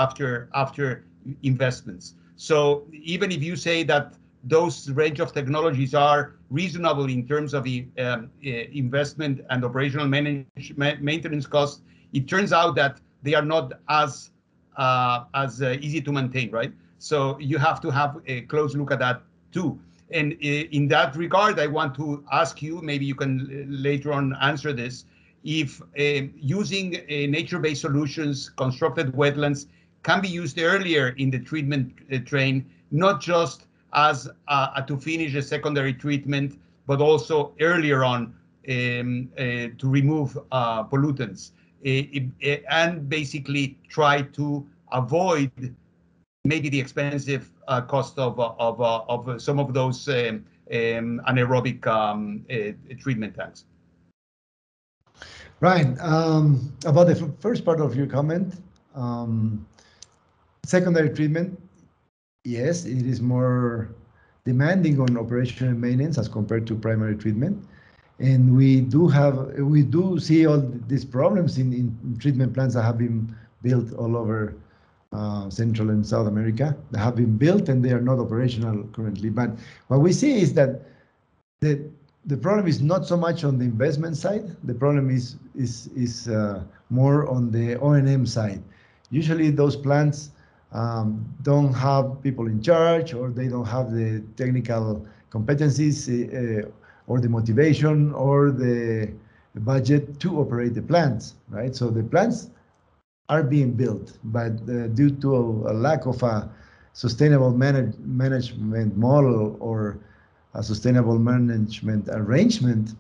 after investments. So even if you say that those range of technologies are reasonable in terms of the investment and operational maintenance costs, it turns out that they are not as easy to maintain, right? So you have to have a close look at that too. And in that regard, I want to ask you, maybe you can later on answer this, if using nature-based solutions, constructed wetlands, can be used earlier in the treatment train, not just as to finish a secondary treatment, but also earlier on to remove pollutants and basically try to avoid maybe the expensive cost of some of those anaerobic treatment tanks. Right. About the first part of your comment, secondary treatment, yes, it is more demanding on operation and maintenance as compared to primary treatment. And we do see all these problems in treatment plants that have been built all over Central and South America, that have been built and they are not operational currently. But what we see is that the problem is not so much on the investment side. The problem is more on the O&M side. Usually those plants don't have people in charge, or they don't have the technical competencies, or the motivation, or the budget to operate the plants, right? So the plants are being built, but due to a lack of a sustainable management model or a sustainable management arrangement,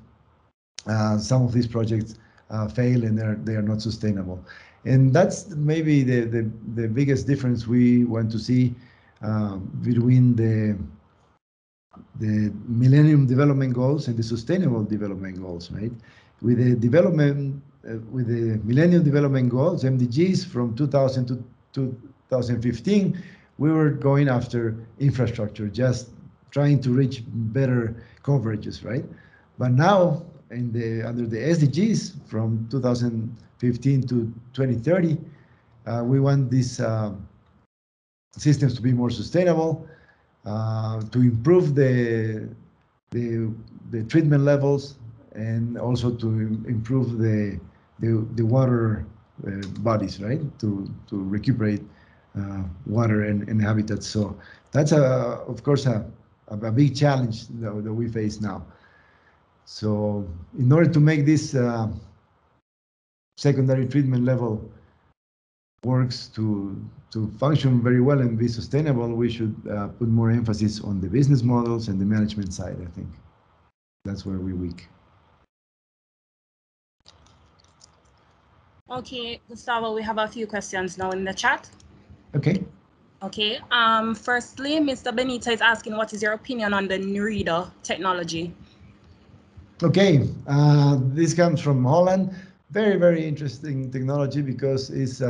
some of these projects fail, and they are not sustainable. And that's maybe the biggest difference we want to see between the Millennium Development Goals and the Sustainable Development Goals, right? With the with the Millennium Development Goals, MDGs, from 2000 to 2015, we were going after infrastructure, just trying to reach better coverages, right? But now, under the SDGs from 2015 to 2030, we want these systems to be more sustainable, to improve the treatment levels, and also to improve the water bodies, right? To recuperate water and habitats. So that's of course a big challenge that we face now. So in order to make this secondary treatment level works to function very well and be sustainable, we should put more emphasis on the business models and the management side, I think. That's where we're weak. Okay, Gustavo, we have a few questions now in the chat. Okay. Okay. Firstly, Mr. Benita is asking, what is your opinion on the Nerida technology? Okay, this comes from Holland. Very, very interesting technology, because it's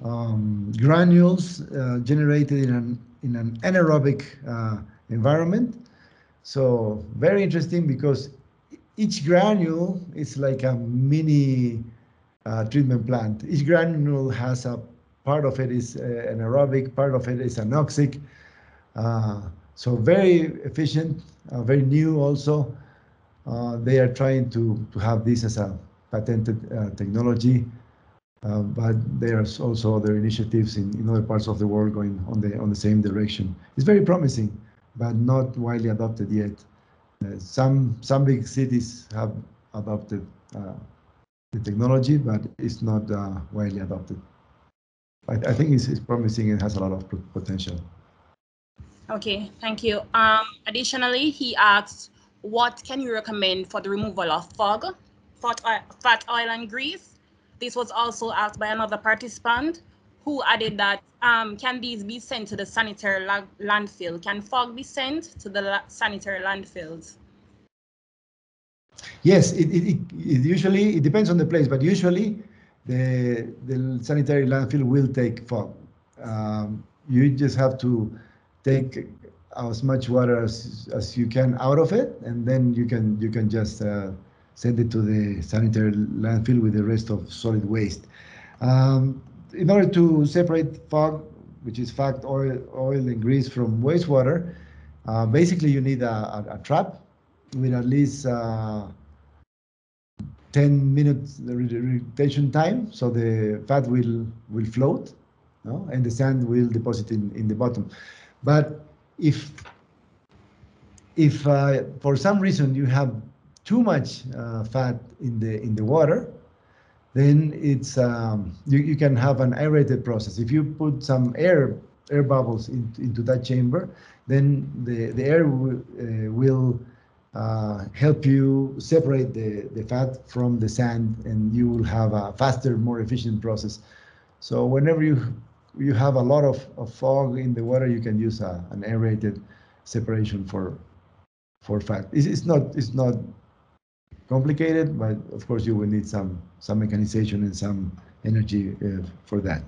granules generated in an anaerobic environment. So very interesting, because each granule is like a mini treatment plant. Each granule has a part of it is anaerobic, part of it is anoxic. So very efficient, very new also. They are trying to have this as a patented technology, but there's also other initiatives in other parts of the world going on the same direction. It's very promising, but not widely adopted yet. Some big cities have adopted the technology, but it's not widely adopted. I think it's promising and has a lot of potential. Okay, thank you. Additionally, he asks, what can you recommend for the removal of fog, fat oil, and grease? This was also asked by another participant, who added that, can these be sent to the sanitary landfill? Can fog be sent to the sanitary landfills? Yes, it usually depends on the place, but usually the sanitary landfill will take fog. You just have to take as much water as you can out of it, and then you can just send it to the sanitary landfill with the rest of solid waste. In order to separate fog, which is fat oil and grease, from wastewater, basically you need a trap with at least 10 minutes retention time, so the fat will float, no? And the sand will deposit in the bottom. But if for some reason you have too much fat in the water, then it's you can have an aerated process. If you put some air bubbles into that chamber, then the air will help you separate the fat from the sand, and you will have a faster, more efficient process. So whenever you have a lot of fog in the water, you can use an aerated separation for fat. It's not complicated, but of course you will need some mechanization and some energy for that.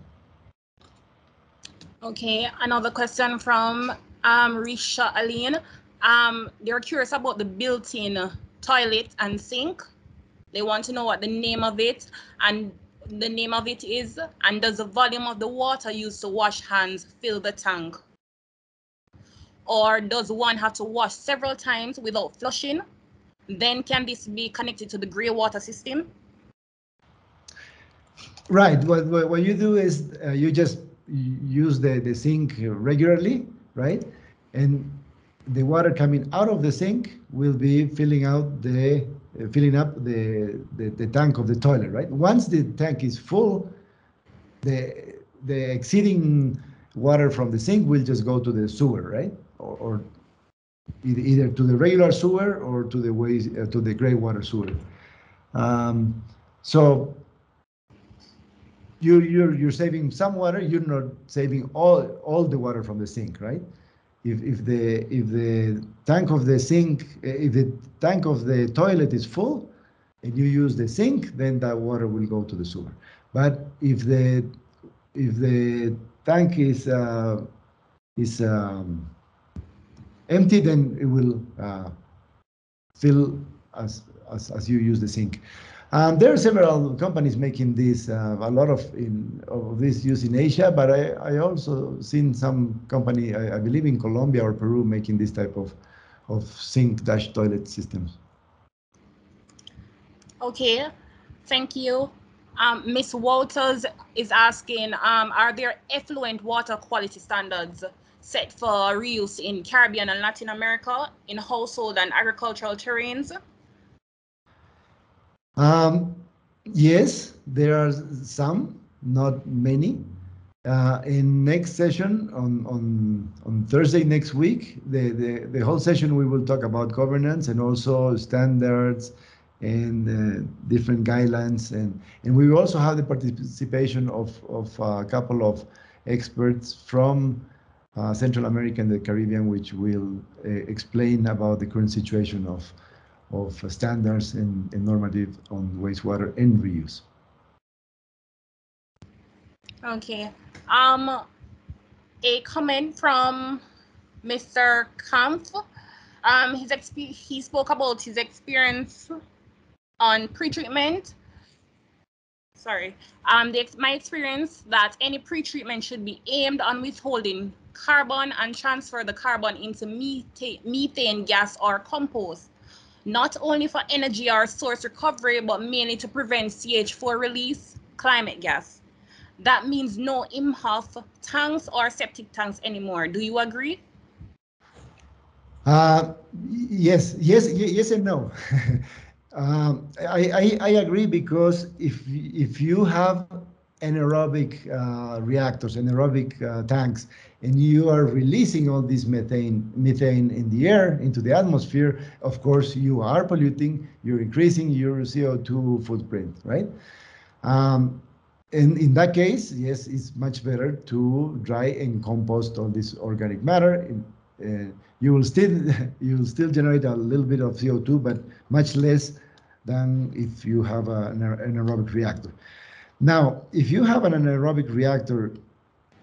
Okay, another question from Risha Aline. They're curious about the built-in toilet and sink. They want to know what the name of it is, and does the volume of the water used to wash hands fill the tank? Or does one have to wash several times without flushing? Then can this be connected to the gray water system? Right. What you do is you just use the sink regularly, right? And the water coming out of the sink will be filling up the tank of the toilet, right? Once the tank is full, the exceeding water from the sink will just go to the sewer, right? Or either to the regular sewer or to the to the gray water sewer. So you're saving some water. You're not saving all the water from the sink, right? If the tank of the sink, if the tank of the toilet is full, and you use the sink, then that water will go to the sewer. But if the tank is empty, then it will fill as you use the sink. There are several companies making this, a lot of this use in Asia, but I also seen some company, I believe in Colombia or Peru, making this type of sink-toilet systems. Okay, thank you. Ms. Walters is asking, are there effluent water quality standards set for reuse in Caribbean and Latin America in household and agricultural terrains? Yes, there are some, not many. In next session on Thursday next week, the whole session we will talk about governance and also standards and different guidelines, and we will also have the participation of a couple of experts from Central America and the Caribbean, which will explain about the current situation of standards and normative on wastewater and reuse. Okay. A comment from Mr. Kampf. He spoke about his experience on pretreatment. Sorry. My experience that any pretreatment should be aimed on withholding carbon and transfer the carbon into methane gas or compost, not only for energy or source recovery, but mainly to prevent CH4 release, climate gas. That means no IMHOF tanks or septic tanks anymore. Do you agree? Yes and no. I agree, because if you have anaerobic reactors, anaerobic tanks, and you are releasing all this methane in the air into the atmosphere, of course you are polluting. You're increasing your CO2 footprint, right? And in that case, yes, it's much better to dry and compost all this organic matter. You will still generate a little bit of CO2, but much less than if you have an anaerobic reactor. Now, if you have an anaerobic reactor,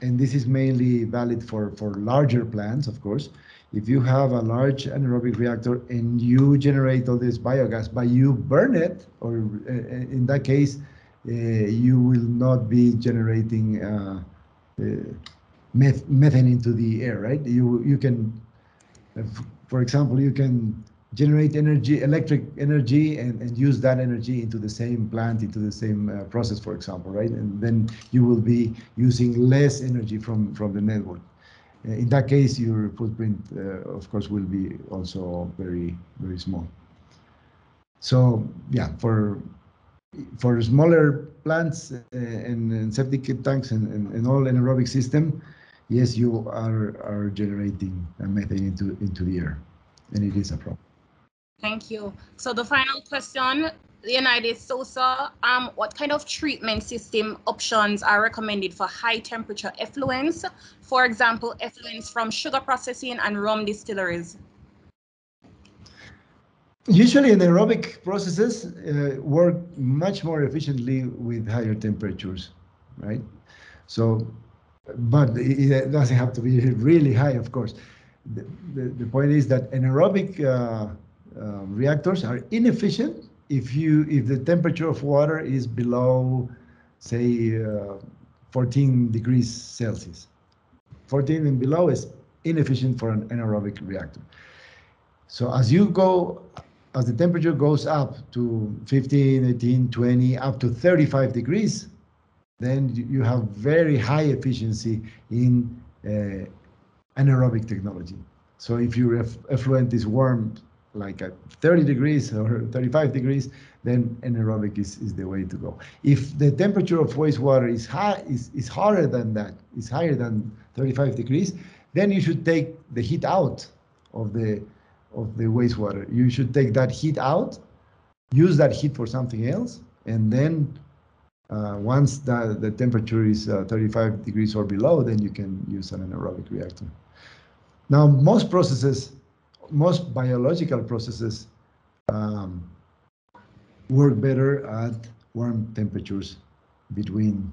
and this is mainly valid for larger plants, of course, if you have a large anaerobic reactor and you generate all this biogas, but you burn it, or in that case, you will not be generating methane into the air, right? You can, for example, you can generate electric energy, and use that energy into the same plant, into the same process, for example, right? And then you will be using less energy from the network. In that case, your footprint, of course, will be also very, very small. So yeah, for smaller plants and septic tanks and all anaerobic system, yes, you are generating methane into the air, and it is a problem. Thank you. So the final question, Leonidas Sosa, what kind of treatment system options are recommended for high temperature effluents? For example, effluents from sugar processing and rum distilleries. Usually anaerobic processes work much more efficiently with higher temperatures, right? So, but it doesn't have to be really high, of course. The point is that anaerobic reactors are inefficient if the temperature of water is below, say, 14 degrees Celsius. 14 and below is inefficient for an anaerobic reactor. So as the temperature goes up to 15, 18, 20, up to 35 degrees, then you have very high efficiency in anaerobic technology. So if your effluent is warm like at 30 degrees or 35 degrees, then anaerobic is the way to go. If the temperature of wastewater is higher than that, is higher than 35 degrees, then you should take the heat out of the wastewater. You should take that heat out, use that heat for something else, and then once the temperature is 35 degrees or below, then you can use an anaerobic reactor. Now, most biological processes work better at warm temperatures between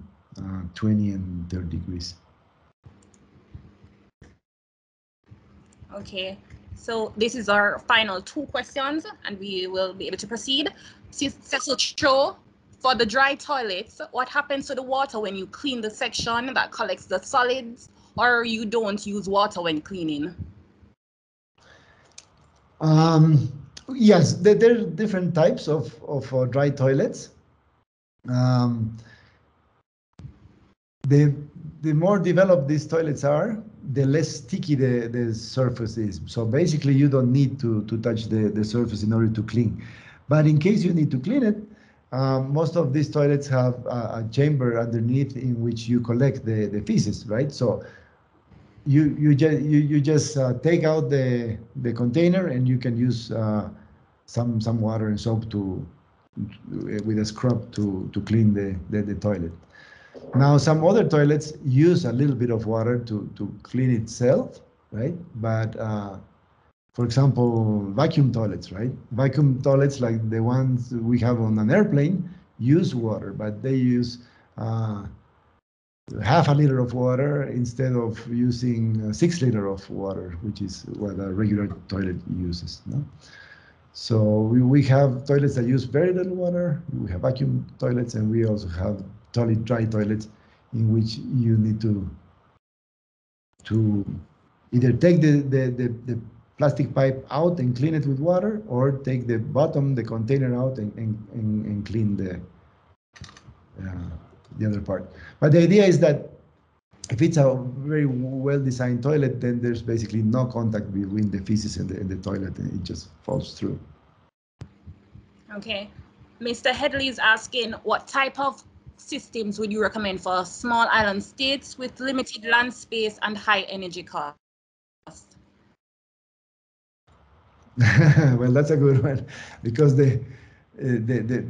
20 and 30 degrees. Okay, so this is our final 2 questions, and we will be able to proceed. So, for the dry toilets, what happens to the water when you clean the section that collects the solids, or you don't use water when cleaning? Yes, there are different types of dry toilets. The more developed these toilets are, the less sticky the surface is. So basically, you don't need to touch the surface in order to clean. But in case you need to clean it, most of these toilets have a chamber underneath in which you collect the feces, right? So you just take out the container, and you can use some water and soap with a scrub to clean the toilet. Now, some other toilets use a little bit of water to clean itself, right? But for example, vacuum toilets, right? Vacuum toilets like the ones we have on an airplane use water, but they use half a liter of water instead of using 6 liters of water, which is what a regular toilet uses. No? So we have toilets that use very little water. We have vacuum toilets, and we also have dry toilets in which you need to either take the plastic pipe out and clean it with water, or take the container out and clean the other part. But the idea is that if it's a very well-designed toilet, then there's basically no contact between the feces and the toilet, and it just falls through. Okay. Mr. Headley is asking, what type of systems would you recommend for small island states with limited land space and high energy cost? Well, that's a good one, because the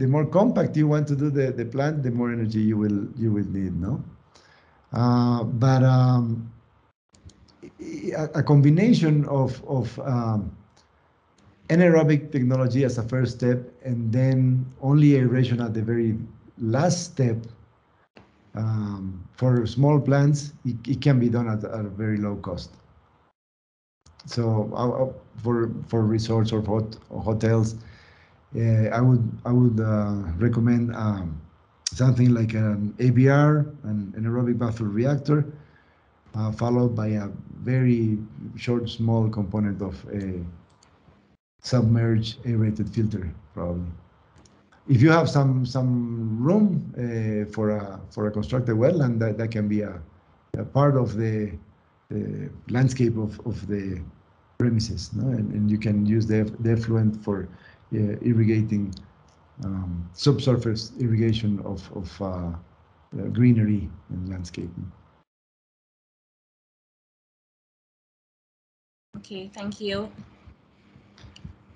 more compact you want to do the plant, the more energy you will need, no? But a combination of anaerobic technology as a first step, and then only aeration at the very last step. For small plants, it can be done at a very low cost. So for resorts or hotels, I would recommend something like an ABR, an anaerobic buffer reactor, followed by a very short, small component of a submerged aerated filter, probably. If you have some room for a constructed wetland, that can be a part of the landscape of the premises, no? And you can use the effluent for irrigating subsurface irrigation of greenery and landscaping. Okay, thank you.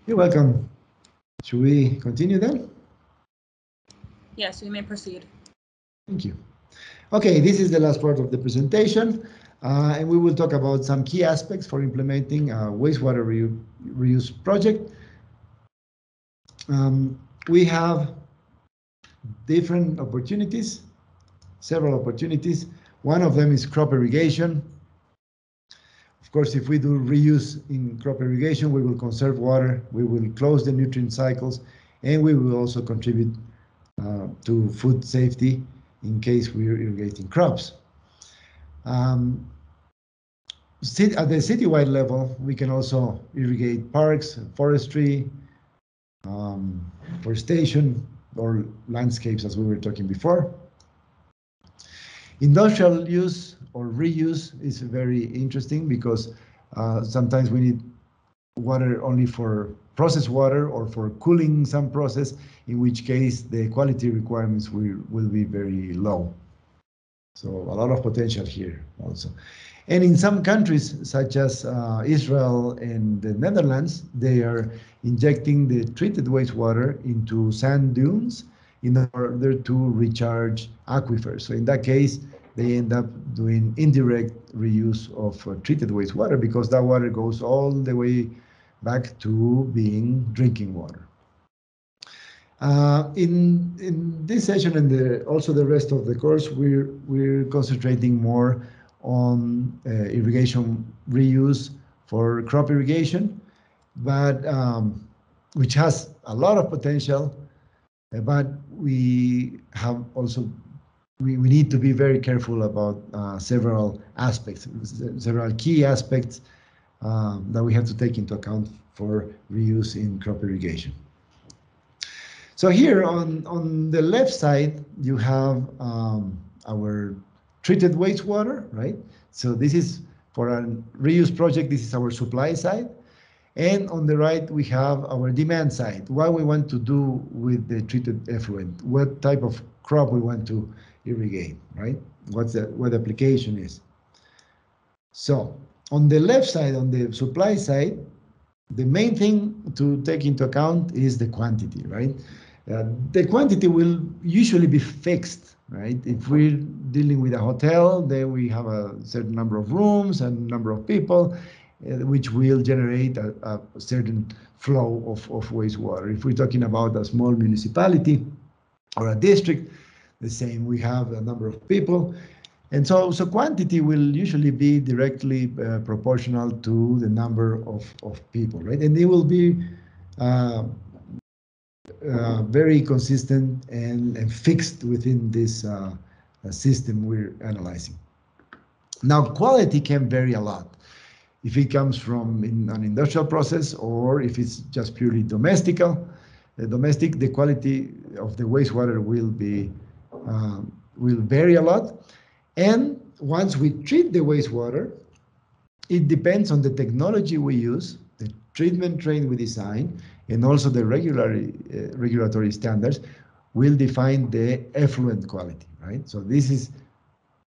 You're welcome. Should we continue then? Yes, we may proceed. Thank you. Okay, this is the last part of the presentation, and we will talk about some key aspects for implementing a wastewater reuse project. We have different opportunities, several opportunities. One of them is crop irrigation. Of course, if we do reuse in crop irrigation, we will conserve water, we will close the nutrient cycles, and we will also contribute to food safety in case we are irrigating crops. At the citywide level, we can also irrigate parks, forestry, forestation, or landscapes, as we were talking before. Industrial use or reuse is very interesting because sometimes we need water only for processed water or for cooling some process, in which case the quality requirements will be very low. So a lot of potential here also. And in some countries, such as Israel and the Netherlands, they are injecting the treated wastewater into sand dunes in order to recharge aquifers. So in that case, they end up doing indirect reuse of treated wastewater because that water goes all the way back to being drinking water. In this session and also the rest of the course, we're concentrating more on irrigation reuse for crop irrigation, but which has a lot of potential, but we have also we need to be very careful about several aspects, several key aspects that we have to take into account for reuse in crop irrigation. So here on the left side, you have our treated wastewater, right? So this is for a reuse project, this is our supply side. And on the right, we have our demand side, what we want to do with the treated effluent, what type of crop we want to irrigate, right? What the application is. So on the left side, on the supply side, the main thing to take into account is the quantity, right? The quantity will usually be fixed, right? If we're dealing with a hotel, then we have a certain number of rooms and number of people, which will generate a certain flow of wastewater. If we're talking about a small municipality or a district, the same, we have a number of people. And so quantity will usually be directly proportional to the number of people, right? And it will be very consistent and fixed within this system we're analyzing. Now, quality can vary a lot. If it comes from an industrial process or if it's just purely domestic, the quality of the wastewater will vary a lot. And once we treat the wastewater, it depends on the technology we use, the treatment train we design, and also the regulatory standards will define the effluent quality, right? So this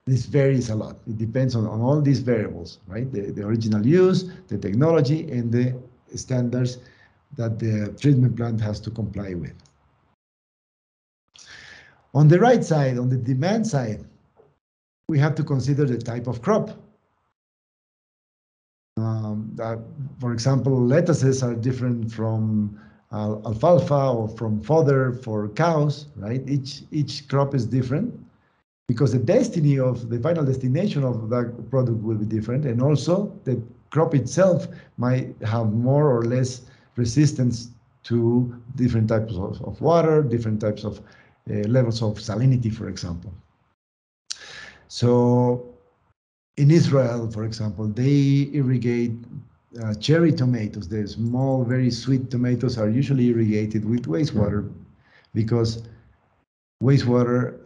varies a lot. It depends on all these variables, right? The original use, the technology, and the standards that the treatment plant has to comply with. On the right side, on the demand side, we have to consider the type of crop. For example, lettuces are different from alfalfa or from fodder for cows, right? Each crop is different because the destiny of the final destination of that product will be different, and also the crop itself might have more or less resistance to different types of water, different types of levels of salinity, for example. So in Israel, for example, they irrigate cherry tomatoes. The small, very sweet tomatoes are usually irrigated with wastewater because wastewater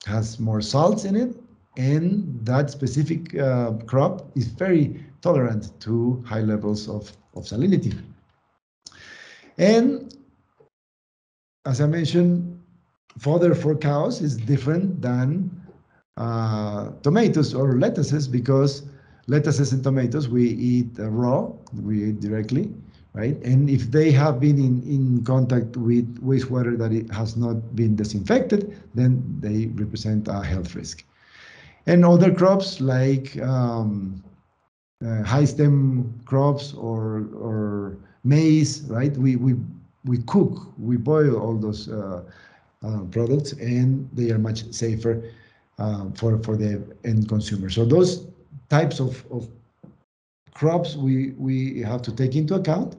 has more salts in it, and that specific crop is very tolerant to high levels of salinity. And as I mentioned, fodder for cows is different than tomatoes or lettuces, because lettuces and tomatoes we eat raw, we eat directly, right? And if they have been in contact with wastewater that it has not been disinfected, then they represent a health risk. And other crops like high stem crops or maize, right? We cook, we boil all those products, and they are much safer for the end consumer. So those types of crops we have to take into account.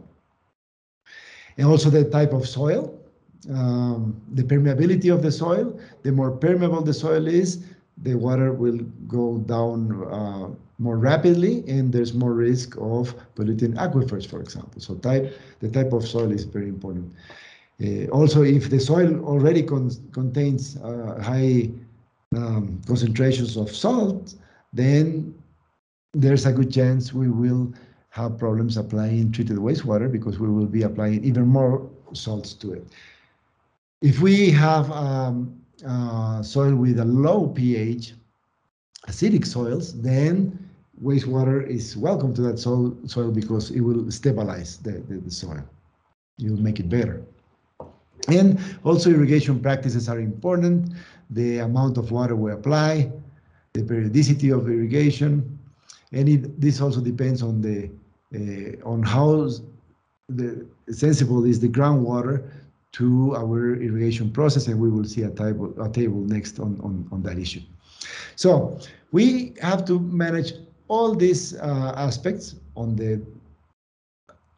And also the type of soil, the permeability of the soil. The more permeable the soil is, the water will go down more rapidly, and there's more risk of polluting aquifers, for example. So the type of soil is very important. Also, if the soil already contains high concentrations of salt, then there's a good chance we will have problems applying treated wastewater because we will be applying even more salts to it. If we have soil with a low pH, acidic soils, then wastewater is welcome to that soil because it will stabilize the soil. It will make it better. And also irrigation practices are important. The amount of water we apply, the periodicity of irrigation, and this also depends on the on how sensible is the groundwater to our irrigation process, and we will see a table next on that issue. So we have to manage all these aspects on the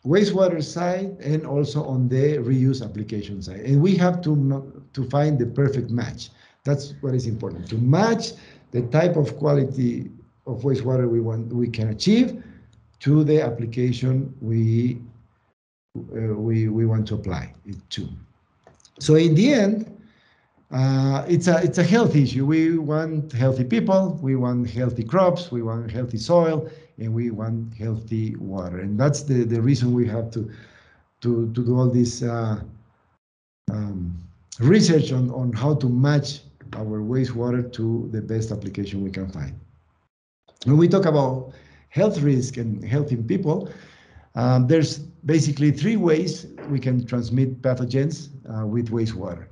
wastewater side and also on the reuse application side. And we have to find the perfect match. That's what is important, to match the type of quality of wastewater we can achieve to the application we want to apply it to. So in the end, it's a health issue. We want healthy people, we want healthy crops, we want healthy soil, and we want healthy water. And that's the reason we have to do all this research on how to match our wastewater to the best application we can find. When we talk about health risk and health in people, there's basically 3 ways we can transmit pathogens with wastewater.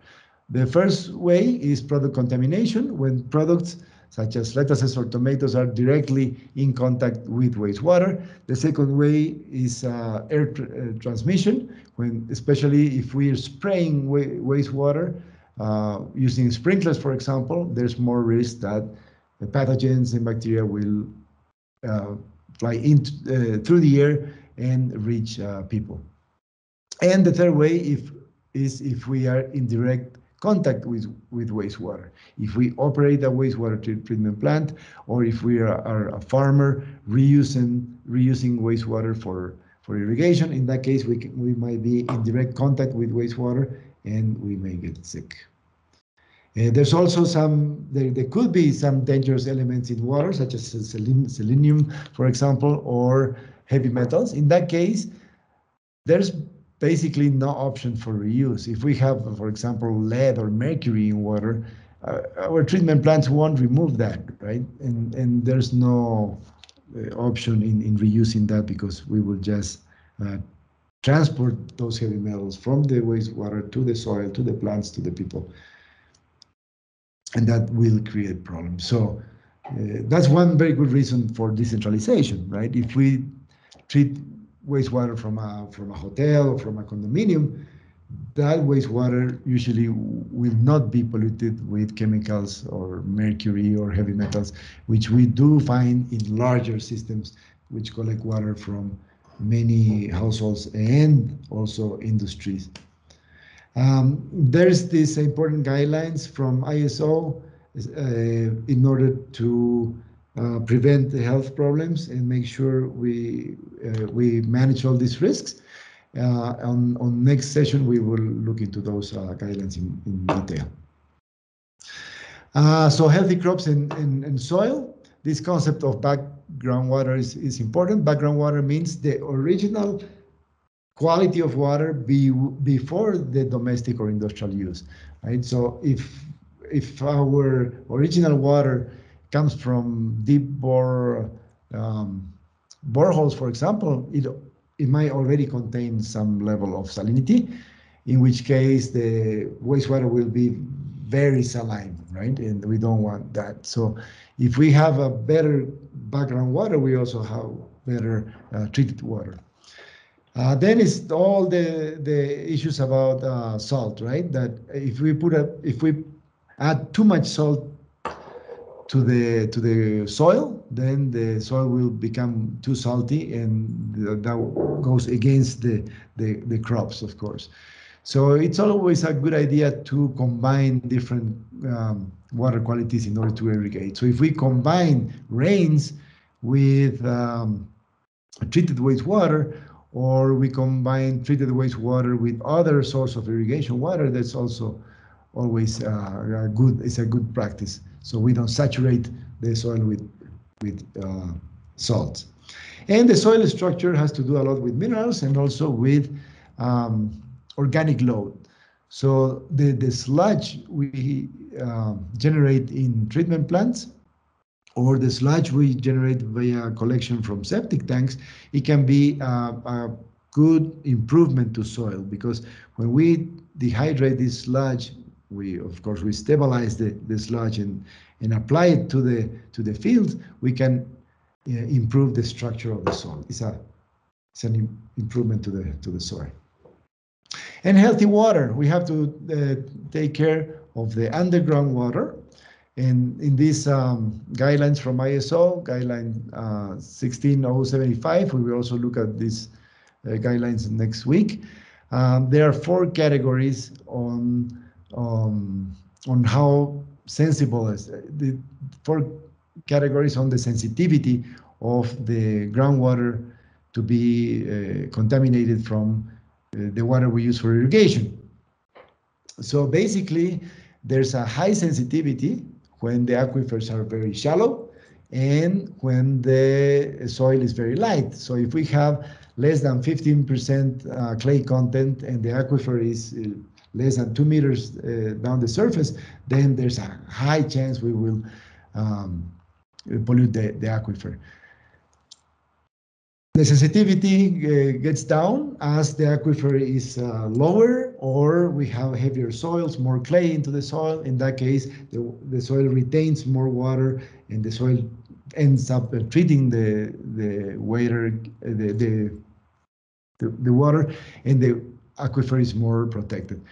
The first way is product contamination, when products such as lettuces or tomatoes are directly in contact with wastewater. The second way is air transmission, when especially if we are spraying wastewater using sprinklers, for example, there's more risk that the pathogens and bacteria will fly through the air and reach people. And the third way is if we are in direct contact with wastewater. If we operate a wastewater treatment plant, or if we are a farmer reusing wastewater for irrigation, in that case we might be in direct contact with wastewater and we may get sick. There's also there could be some dangerous elements in water, such as selenium, for example, or heavy metals. In that case, there's basically no option for reuse. If we have, for example, lead or mercury in water, our treatment plants won't remove that, right? And there's no option in reusing that, because we will just transport those heavy metals from the wastewater to the soil, to the plants, to the people. And that will create problems. So that's one very good reason for decentralization, right? If we treat wastewater from a hotel or from a condominium, that wastewater usually will not be polluted with chemicals or mercury or heavy metals, which we do find in larger systems which collect water from many households and also industries. There's these important guidelines from ISO in order to prevent the health problems and make sure we manage all these risks. On next session, we will look into those guidelines in detail. So healthy crops and soil. This concept of background water is important. Background water means the original quality of water before the domestic or industrial use, right? So if our original water comes from deep boreholes, for example, it might already contain some level of salinity, in which case the wastewater will be very saline, right? And we don't want that. So if we have a better background water, we also have better treated water. Then it's all the issues about salt, right? That if we add too much salt to the soil, then the soil will become too salty, and that goes against the crops, of course. So it's always a good idea to combine different water qualities in order to irrigate. So if we combine rains with treated wastewater, or we combine treated wastewater with other source of irrigation water, that's also always a good practice. so we don't saturate the soil with salts. And the soil structure has to do a lot with minerals and also with organic load. So the sludge we generate in treatment plants, or the sludge we generate via collection from septic tanks, it can be a good improvement to soil, because when we dehydrate this sludge, of course we stabilize the sludge and apply it to the fields, we can improve the structure of the soil. It's an improvement to the soil. And healthy water, we have to take care of the underground water. And in these guidelines from ISO, guideline 16075, we will also look at these guidelines next week. There are 4 categories on how sensible is the 4 categories on the sensitivity of the groundwater to be contaminated from the water we use for irrigation. So basically, there's a high sensitivity when the aquifers are very shallow and when the soil is very light. So if we have less than 15% clay content and the aquifer is less than 2 meters down the surface, then there's a high chance we will pollute the aquifer. The sensitivity gets down as the aquifer is lower, or we have heavier soils, more clay into the soil. In that case, the soil retains more water, and the soil ends up treating the water, the water, and the aquifer is more protected.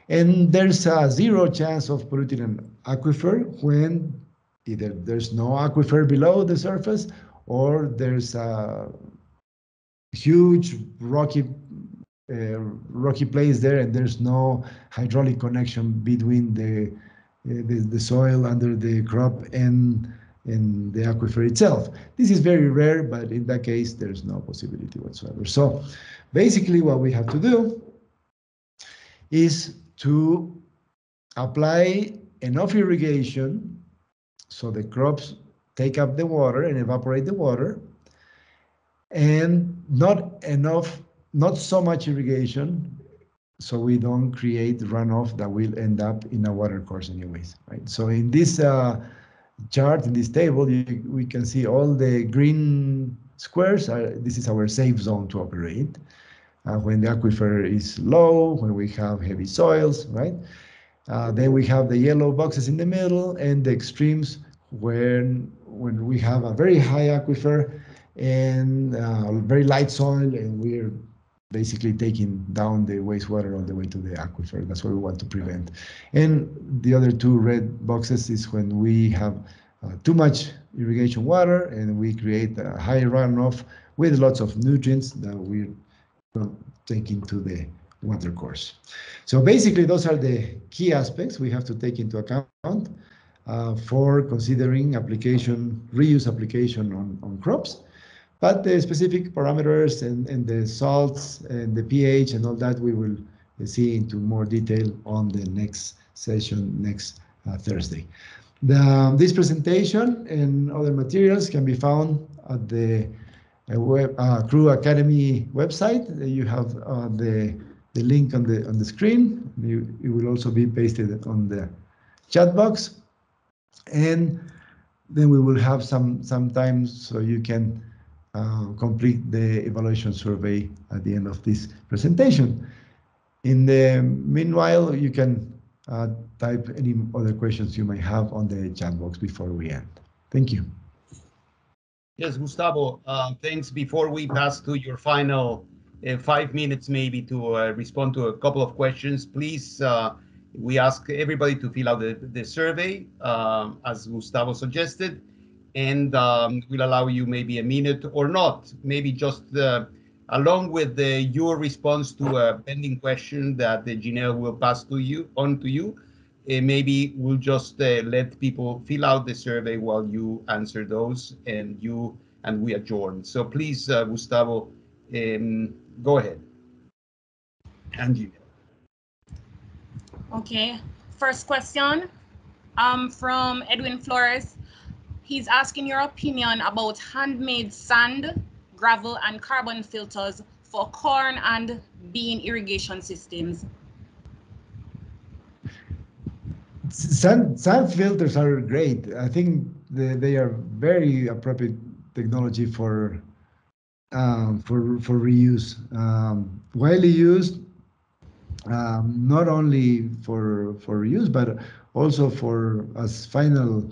And there's a 0 chance of polluting an aquifer when either there's no aquifer below the surface, or there's a huge rocky place there, and there's no hydraulic connection between the soil under the crop and the aquifer itself. This is very rare, but in that case, there's no possibility whatsoever. So basically what we have to do is to apply enough irrigation so the crops take up the water and evaporate the water, and not so much irrigation so we don't create runoff that will end up in a water course anyways, right? So in this chart, in this table, we can see all the green squares. This is our safe zone to operate. When the aquifer is low, when we have heavy soils, right? Then we have the yellow boxes in the middle, and the extremes when we have a very high aquifer and very light soil, and we're basically taking down the wastewater all the way to the aquifer. That's what we want to prevent. And the other 2 red boxes is when we have too much irrigation water and we create a high runoff with lots of nutrients that we're taking to the water course. So basically, those are the key aspects we have to take into account for considering reuse application on crops. But the specific parameters and the salts and the pH and all that, we will see into more detail on the next session next Thursday. This presentation and other materials can be found at the Crew Academy website. You have the link on the screen. It will also be pasted on the chat box. And then we will have some time so you can complete the evaluation survey at the end of this presentation. In the meanwhile, you can type any other questions you may have on the chat box before we end. Thank you. Yes, Gustavo, thanks. Before we pass to your final 5 minutes maybe to respond to a couple of questions, please, we ask everybody to fill out the survey as Gustavo suggested, and we'll allow you maybe a minute or not, maybe just along with your response to a pending question that Janelle will pass on to you. Maybe we'll just let people fill out the survey while you answer those, and we adjourn. So please, Gustavo, go ahead. And Janelle. Okay, first question. From Edwin Flores, he's asking your opinion about handmade sand, gravel, and carbon filters for corn and bean irrigation systems. Sand filters are great. I think they are very appropriate technology for reuse. Widely used, not only for reuse, but also for as final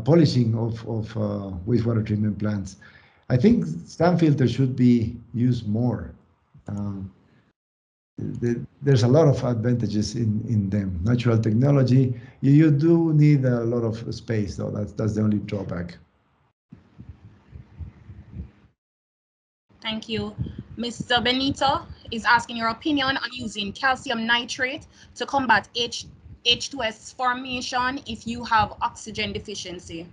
polishing of wastewater treatment plants. I think sand filters should be used more. There's a lot of advantages in them. Natural technology, you do need a lot of space, though. That's the only drawback. Thank you. Mr. Benito is asking your opinion on using calcium nitrate to combat H2S formation if you have oxygen deficiency.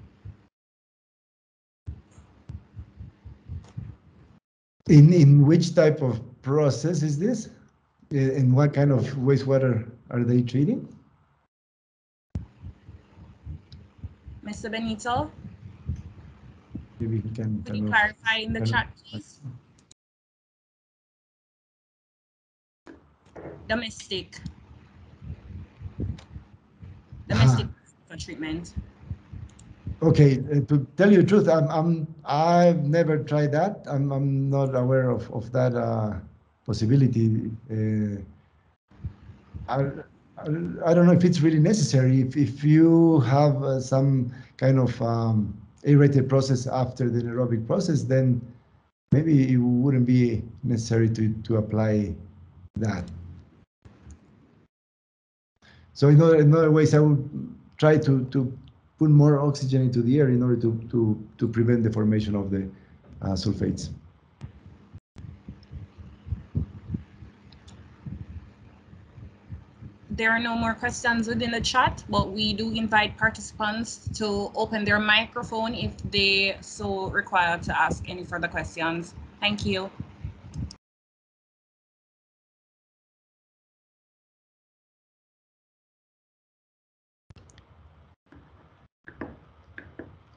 In which type of process is this? And what kind of wastewater are they treating? Mr. Benito, Maybe he can could you clarify in the chat, please? Domestic treatment. Okay, to tell you the truth, I've never tried that. I'm not aware of that possibility. I don't know if it's really necessary. If you have some kind of aerated process after the anaerobic process, then maybe it wouldn't be necessary to apply that. So in other ways, I would try to put more oxygen into the air in order to prevent the formation of the sulfates. There are no more questions within the chat, but we do invite participants to open their microphone if they so require to ask any further questions. Thank you.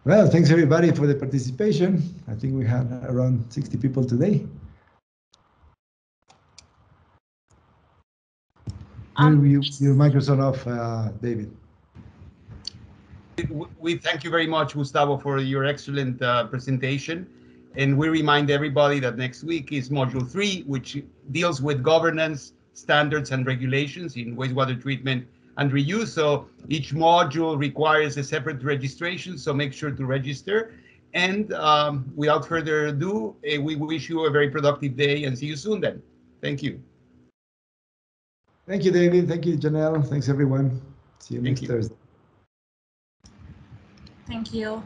Well, thanks everybody for the participation. I think we had around 60 people today. Your microphone off, David. We thank you very much, Gustavo, for your excellent presentation. And we remind everybody that next week is Module 3, which deals with governance, standards, and regulations in wastewater treatment and reuse. So each module requires a separate registration, so make sure to register. And without further ado, we wish you a very productive day and see you soon then. Thank you. Thank you, David. Thank you, Janelle. Thanks, everyone. See you next Thursday. Thank you.